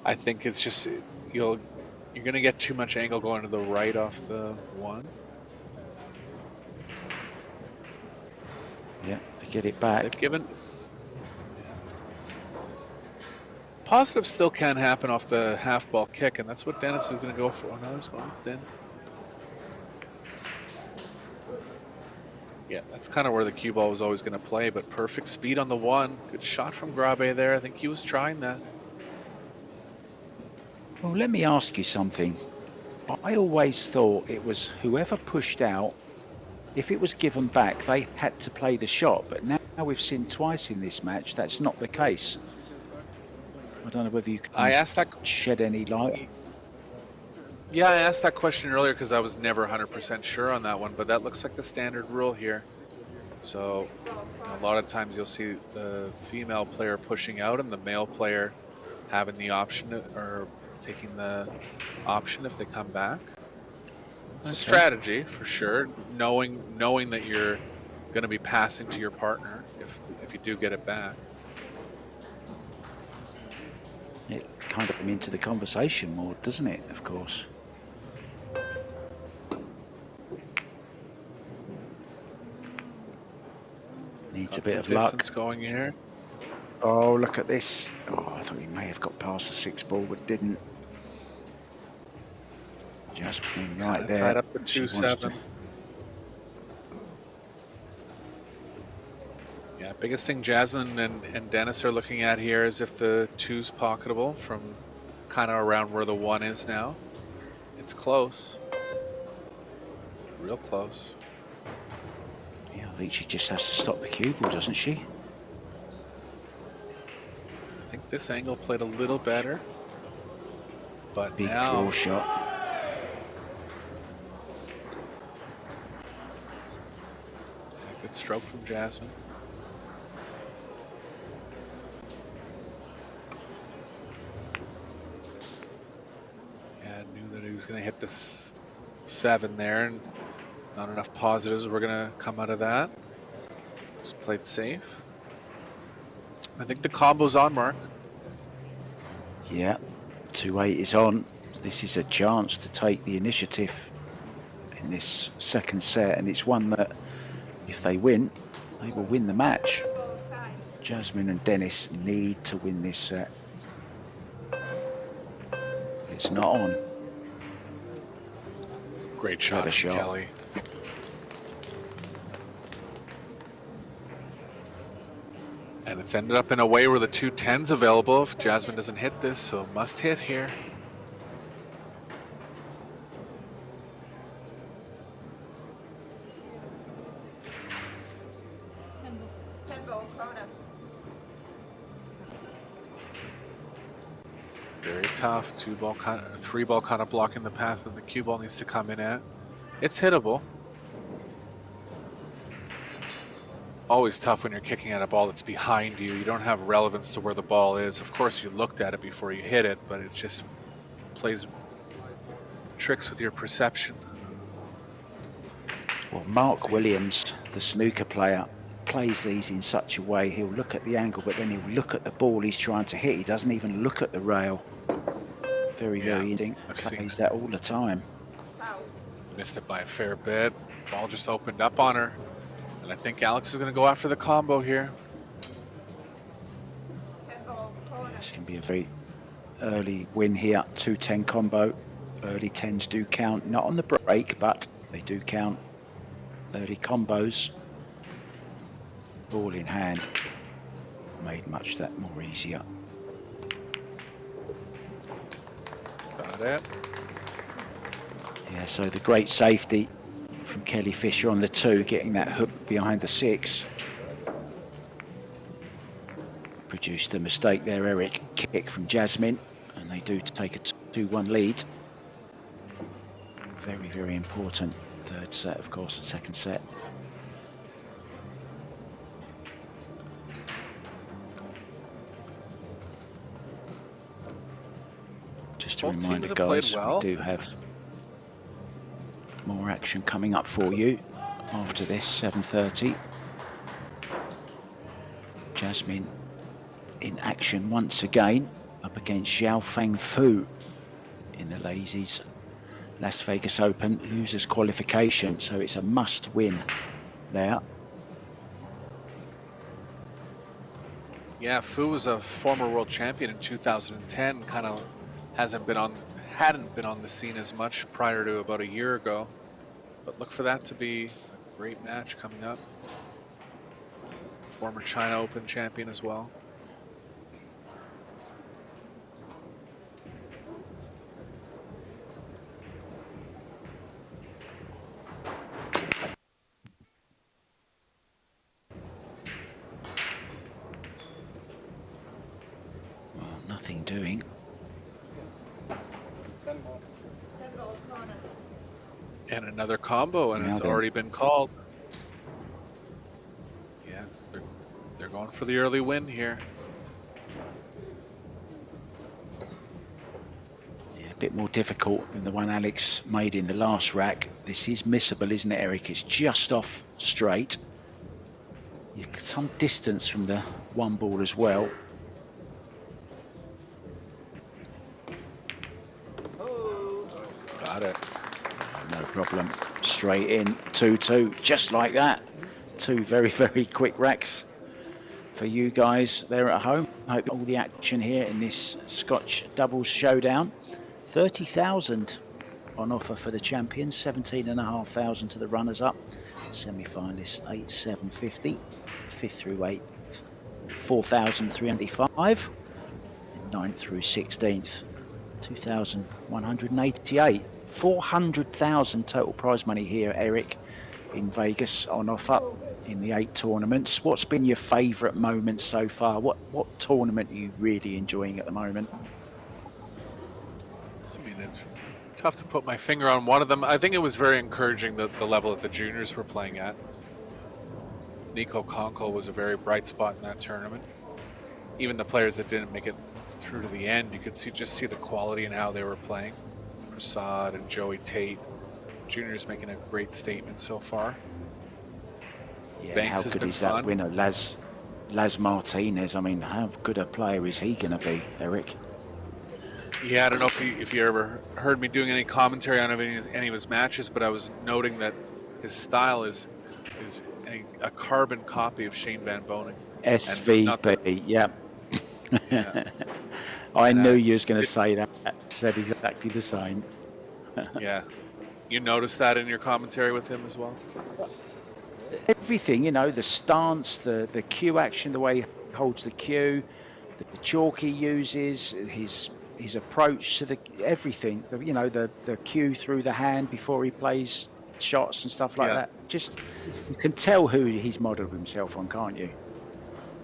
I think it's just you're going to get too much angle going to the right off the 1. Yeah, they get it back. They've given. Positive still can happen off the half ball kick, and that's what Dennis is going to go for. Oh, no, he's going thin. Yeah, that's kind of where the cue ball was always going to play, but perfect speed on the 1. Good shot from GRABE there. I think he was trying that. Well, let me ask you something. I always thought it was whoever pushed out, if it was given back, they had to play the shot. But now we've seen twice in this match that's not the case. I don't know whether you can I asked that. shed any light. Yeah, I asked that question earlier because I was never 100% sure on that one, but that looks like the standard rule here. So a lot of times you'll see the female player pushing out and the male player having the option or taking the option if they come back. It's a strategy for sure, knowing that you're going to be passing to your partner if you do get it back. It kind of came into the conversation more, doesn't it? Of course. Needs a bit of luck. Distance going here. Oh, look at this. Oh, I thought he may have got past the 6 ball, but didn't. Just been right there. Tied up the She wants 2-7. to- Yeah, biggest thing Jasmine and Dennis are looking at here is if the 2's pocketable from kind of around where the 1 is now. It's close. Real close. Yeah, I think she just has to stop the cue ball, doesn't she? I think this angle played a little better. But Big now, draw shot. yeah, good stroke from Jasmine. Yeah, knew that he was going to hit this 7 there, and not enough positives were going to come out of that. Just played safe. I think the combo's on, Mark. Yeah, 2-8 is on. This is a chance to take the initiative in this second set, and it's one that, if they win, they will win the match. Both sides. Jasmine and Dennis need to win this set. It's not on. Great shot Clever from shot. Kelly. And it's ended up in a way where the 2 10's available if Jasmine doesn't hit this, so must hit here. Tempo corner. Very tough. 3 ball kind of blocking the path that the cue ball needs to come in at. It's hittable. Always tough when you're kicking at a ball that's behind you. You don't have relevance to where the ball is. Of course, you looked at it before you hit it, but it just plays tricks with your perception. Well, Mark Williams, the snooker player, plays these in such a way. He'll look at the angle, but then he'll look at the ball he's trying to hit. He doesn't even look at the rail. Very interesting. I've seen Plays it. that all the time. Foul. Missed it by a fair bit. Ball just opened up on her. And I think Alex is going to go after the combo here. Tempo corner. This can be a very early win here. 2-10 combo. Early 10s do count. Not on the break, but they do count. Early combos. Ball in hand. Made much that more easier. Got it. Yeah, so the great safety from Kelly Fisher on the 2, getting that hook behind the 6. Produced a mistake there, Eric. Kick from Jasmine, and they do take a 2-1 lead. Very, very important. Third set, of course, the second set. Just a Both teams reminder, have played guys, well. we do have more action coming up for you after this, 7:30. Jasmine in action once again up against Xiao Feng Fu in the ladies' Las Vegas Open losers qualification, so it's a must win there. Yeah, Fu was a former world champion in 2010. Kind of hadn't been on the scene as much prior to about a year ago. But look for that to be a great match coming up. Former China Open champion as well. Well, nothing doing. 10 ball corners. And another combo, and Now it's then. already been called. Yeah, they're going for the early win here. Yeah, a bit more difficult than the one Alex made in the last rack. This is missable, isn't it, Eric? It's just off straight. You get some distance from the one ball as well. Got it. No problem. Straight in, 2-2, just like that. Two very, very quick racks for you guys there at home. Hope all the action here in this Scotch doubles showdown. 30,000 on offer for the champions, 17,500 to the runners-up. Semi-finalists 8,750, 5th through 8th 4,305, 9th through 16th 2,188. 400,000 total prize money here, Eric, in Vegas on offer in the 8 tournaments. What's been your favourite moment so far? What tournament are you really enjoying at the moment? I mean, it's tough to put my finger on one of them. I think it was very encouraging the level that the juniors were playing at. Nico Konkol was a very bright spot in that tournament. Even the players that didn't make it through to the end, you could see the quality in how they were playing. Prasad and Joey Tate. Juniors making a great statement so far. Yeah, Banks how has good been is fun. that winner, Laz Martinez? I mean, how good a player is he going to be, Eric? Yeah, I don't know if you ever heard me doing any commentary on any of his matches, but I was noting that his style is a carbon copy of Shane Van Boening. SVB, yeah. Yeah. I And, knew you was going to say that. Said exactly the same. Yeah. You noticed that in your commentary with him as well? Everything, you know, the stance, the cue action, the way he holds the cue, the chalk he uses, his approach to everything, you know, the cue through the hand before he plays shots and stuff like that. Just, you can tell who he's modelled himself on, can't you?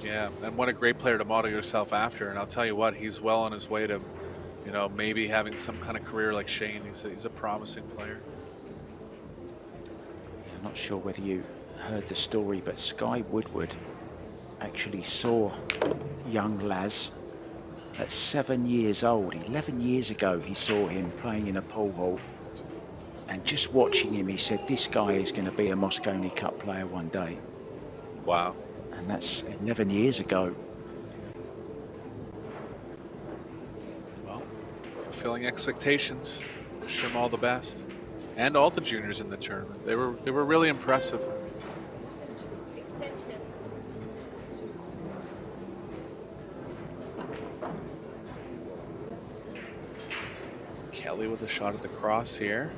Yeah, and what a great player to model yourself after. And I'll tell you what, he's well on his way to, you know, maybe having some kind of career like Shane. He's a promising player. Yeah, I'm not sure whether you heard the story, but Sky Woodward actually saw young Laz at 7 years old. 11 years ago, he saw him playing in a pool hall. And just watching him, he said, this guy is going to be a Mosconi Cup player one day. Wow. And that's 11 years ago. Well, fulfilling expectations. Wish him all the best. And all the juniors in the tournament. They were really impressive. Extension. Kelly with a shot at the cross here.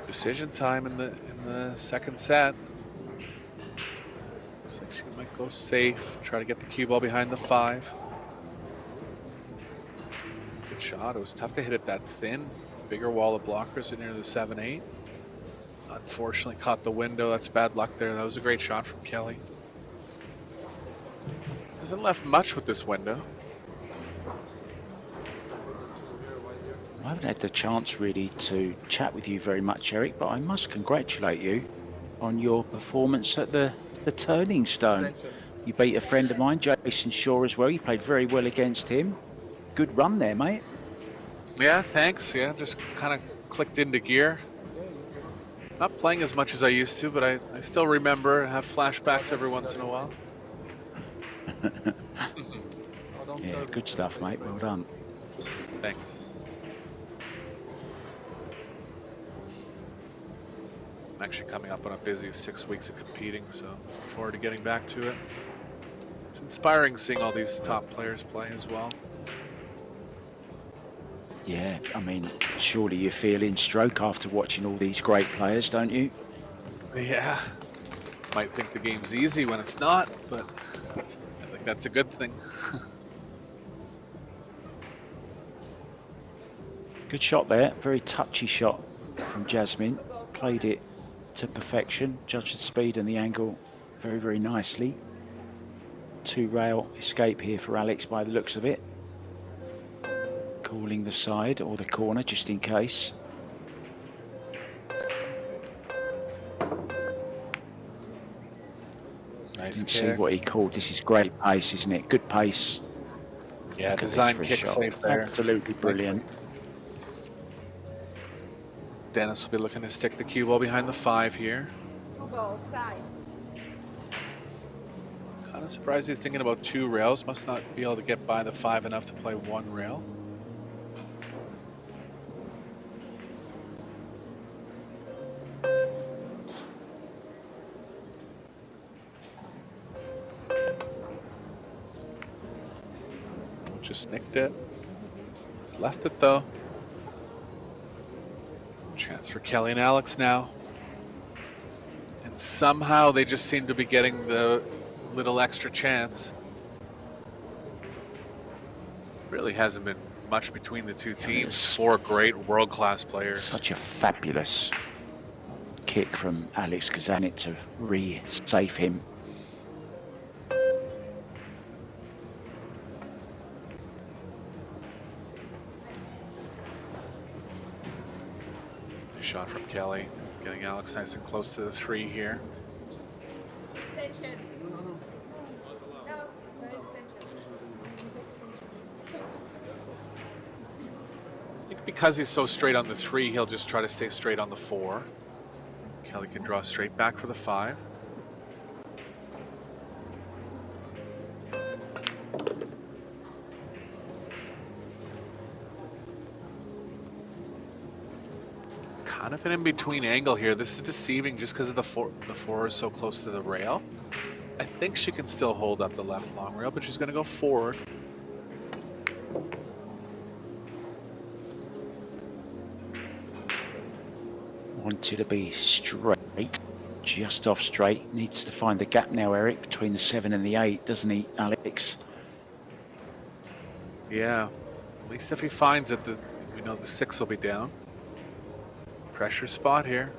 Decision time in the second set. Looks like she might go safe. Try to get the cue ball behind the 5. Good shot. It was tough to hit it that thin. Bigger wall of blockers in near the 7-8. Unfortunately caught the window. That's bad luck there. That was a great shot from Kelly. Hasn't left much with this window. I haven't had the chance really to chat with you very much, Eric, but I must congratulate you on your performance at the Turning Stone You beat a friend of mine, Jason Shaw, as well. You played very well against him. Good run there, mate. Yeah, thanks. Yeah, just kind of clicked into gear. Not playing as much as I used to, but I still remember and have flashbacks every once in a while. Yeah, good stuff, mate. Well done. Thanks. I'm actually coming up on a busy 6 weeks of competing, so look forward to getting back to it. It's inspiring seeing all these top players play as well. Yeah, I mean, surely you feel in stroke after watching all these great players, don't you? Yeah. Might think the game's easy when it's not, but I think that's a good thing. Good shot there. Very touchy shot from Jasmine. Played it to perfection. Judged the speed and the angle very, very nicely. 2-rail escape here for Alex by the looks of it. Calling the side or the corner just in case. Nice Didn't kick. see what he called. This is great pace, isn't it? Good pace. Yeah, Look at this design for a kick shot. safe there. Absolutely brilliant. Dennis will be looking to stick the cue ball behind the 5 here. 2 ball side. Kind of surprised he's thinking about 2 rails. Must not be able to get by the 5 enough to play 1 rail. Just nicked it. Just left it though. Chance for Kelly and Alex now. And somehow they just seem to be getting the little extra chance. Really hasn't been much between the two teams. 4 great world-class players. Such a fabulous kick from Alex Kazanik to re-safe him. Shot from Kelly, getting Alex nice and close to the 3 here. Extension. No, no extension. I think because he's so straight on the 3, he'll just try to stay straight on the 4. Kelly can draw straight back for the 5. Kind of an in-between angle here. This is deceiving just because of the 4. The 4 is so close to the rail. I think she can still hold up the left long rail, but she's going to go forward. Wanted to be straight, just off straight. Needs to find the gap now, Eric, between the 7 and the 8, doesn't he, Alex? Yeah, at least if he finds it, we know the 6 will be down. Pressure spot here.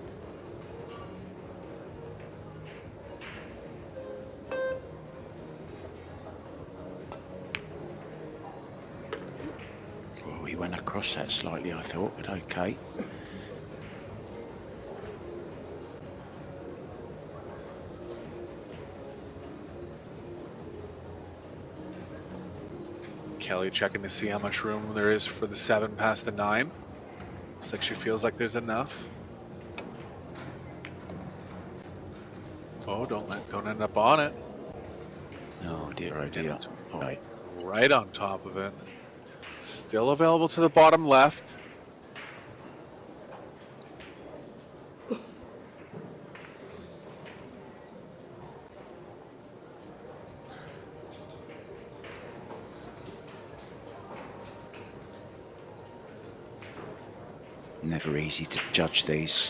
Well, he went across that slightly, I thought, but okay. Kelly checking to see how much room there is for the 7 past the 9. Looks like she feels like there's enough. Oh, don't end up on it. Oh dear, oh dear. All right. Right on top of it. Still available to the bottom left. Never easy to judge these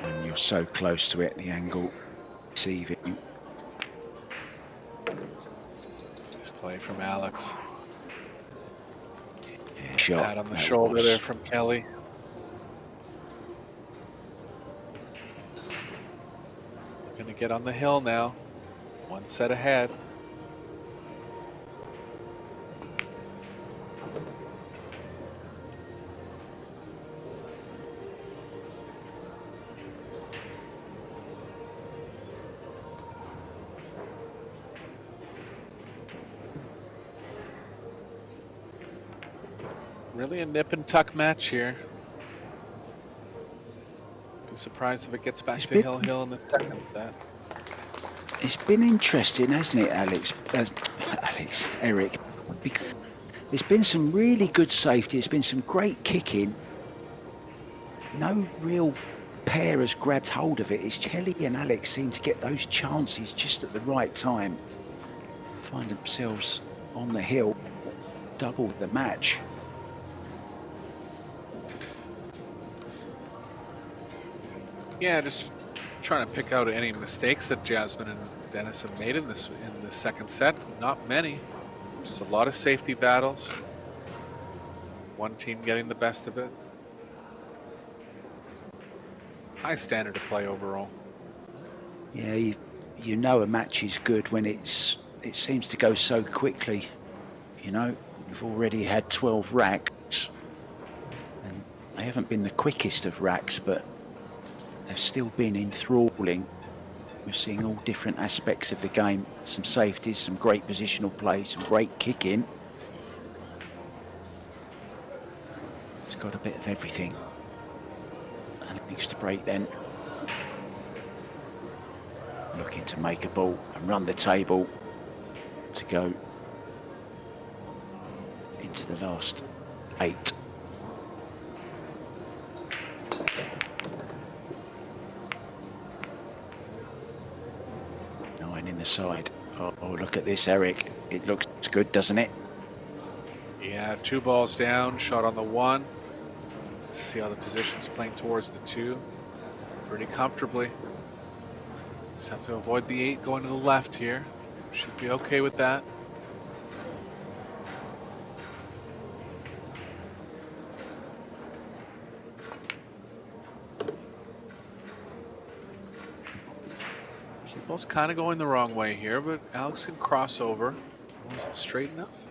when you're so close to it, the angle, deceiving. Nice play from Alex. Yeah, shot. Pat on the That shoulder was- there from Kelly. Looking to get on the hill now. 1 set ahead. Really a nip and tuck match here. Be surprised if it gets back to hill in the second set. It's been interesting, hasn't it, Eric? Because there's been some really good safety. There's been some great kicking. No real pair has grabbed hold of it. It's Kelly and Alex seem to get those chances just at the right time. Find themselves on the hill, double the match. Yeah, just trying to pick out any mistakes that Jasmine and Dennis have made in the second set. Not many. Just a lot of safety battles. One team getting the best of it. High standard of play overall. Yeah, you know a match is good when it seems to go so quickly. You know, we've already had 12 racks, and they haven't been the quickest of racks, but they've still been enthralling. We're seeing all different aspects of the game. Some safeties, some great positional play, some great kicking. It's got a bit of everything. And it makes the break then. Looking to make a ball and run the table to go into the last 8. In the side. Oh, look at this, Eric. It looks good, doesn't it? Yeah, 2 balls down, shot on the 1. Let's see how the position's playing towards the 2. Pretty comfortably. Just have to avoid the 8 going to the left here. Should be okay with that. Ball's kind of going the wrong way here, but Alex can cross over. Is it straight enough?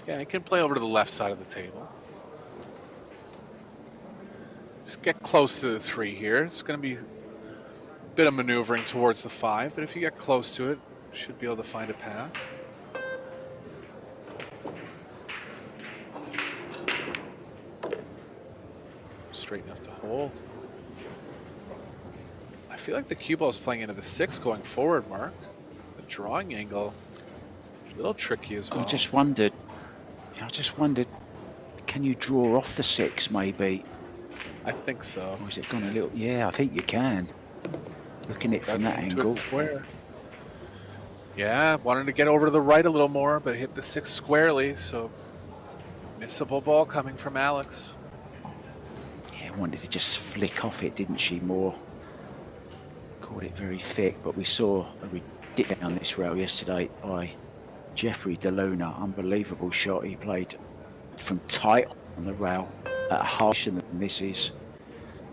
Yeah, he can play over to the left side of the table. Just get close to the 3 here. It's going to be a bit of maneuvering towards the 5, but if you get close to it, you should be able to find a path. Straight enough to hold. I feel like the cue ball is playing into the 6 going forward, Mark. The drawing angle, a little tricky as well. I just wondered, can you draw off the 6 maybe? I think so. Or is it gone a little? Yeah, I think you can. Looking at it from that angle. Yeah, wanted to get over to the right a little more, but hit the 6 squarely, so missable ball coming from Alex. Yeah, wanted to just flick off it, didn't she, more? Caught it very thick, but we saw a ridiculous down this rail yesterday by Jeffrey DeLuna. Unbelievable shot he played from tight on the rail at a harsher than this is.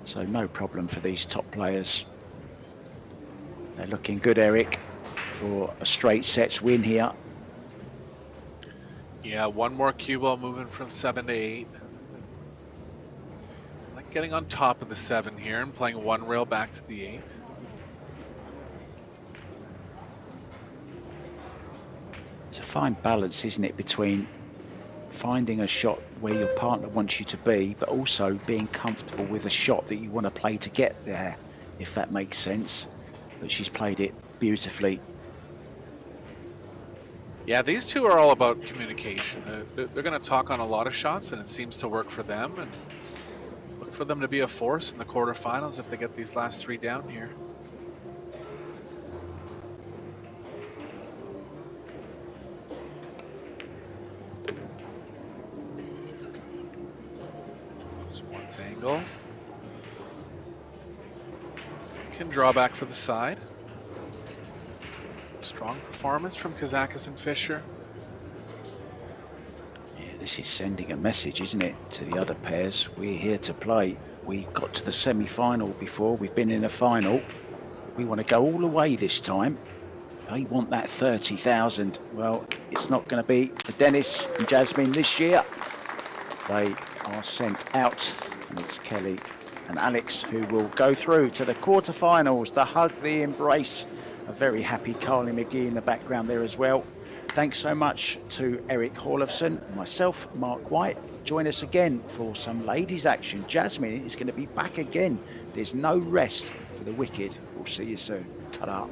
So no problem for these top players. They're looking good, Eric, for a straight sets win here. Yeah, one more cue ball moving from 7 to 8. Like getting on top of the 7 here and playing one rail back to the 8. It's a fine balance, isn't it, between finding a shot where your partner wants you to be, but also being comfortable with a shot that you want to play to get there, if that makes sense. But she's played it beautifully. Yeah, these two are all about communication. They're going to talk on a lot of shots, and it seems to work for them. And look for them to be a force in the quarterfinals if they get these last 3 down here. Angle. Can draw back for the side. Strong performance from KAZAKIS and Fisher. Yeah, this is sending a message, isn't it, to the other pairs. We're here to play. We got to the semi-final before. We've been in a final. We want to go all the way this time. They want that 30,000. Well, it's not going to be for Dennis and Jasmine this year. They are sent out. And it's Kelly and Alex who will go through to the quarterfinals. The hug, the embrace. A very happy Carly McGee in the background there as well. Thanks so much to Eric Horlofson, myself, Mark White. Join us again for some ladies action. Jasmine is going to be back again. There's no rest for the wicked. We'll see you soon. Ta-da.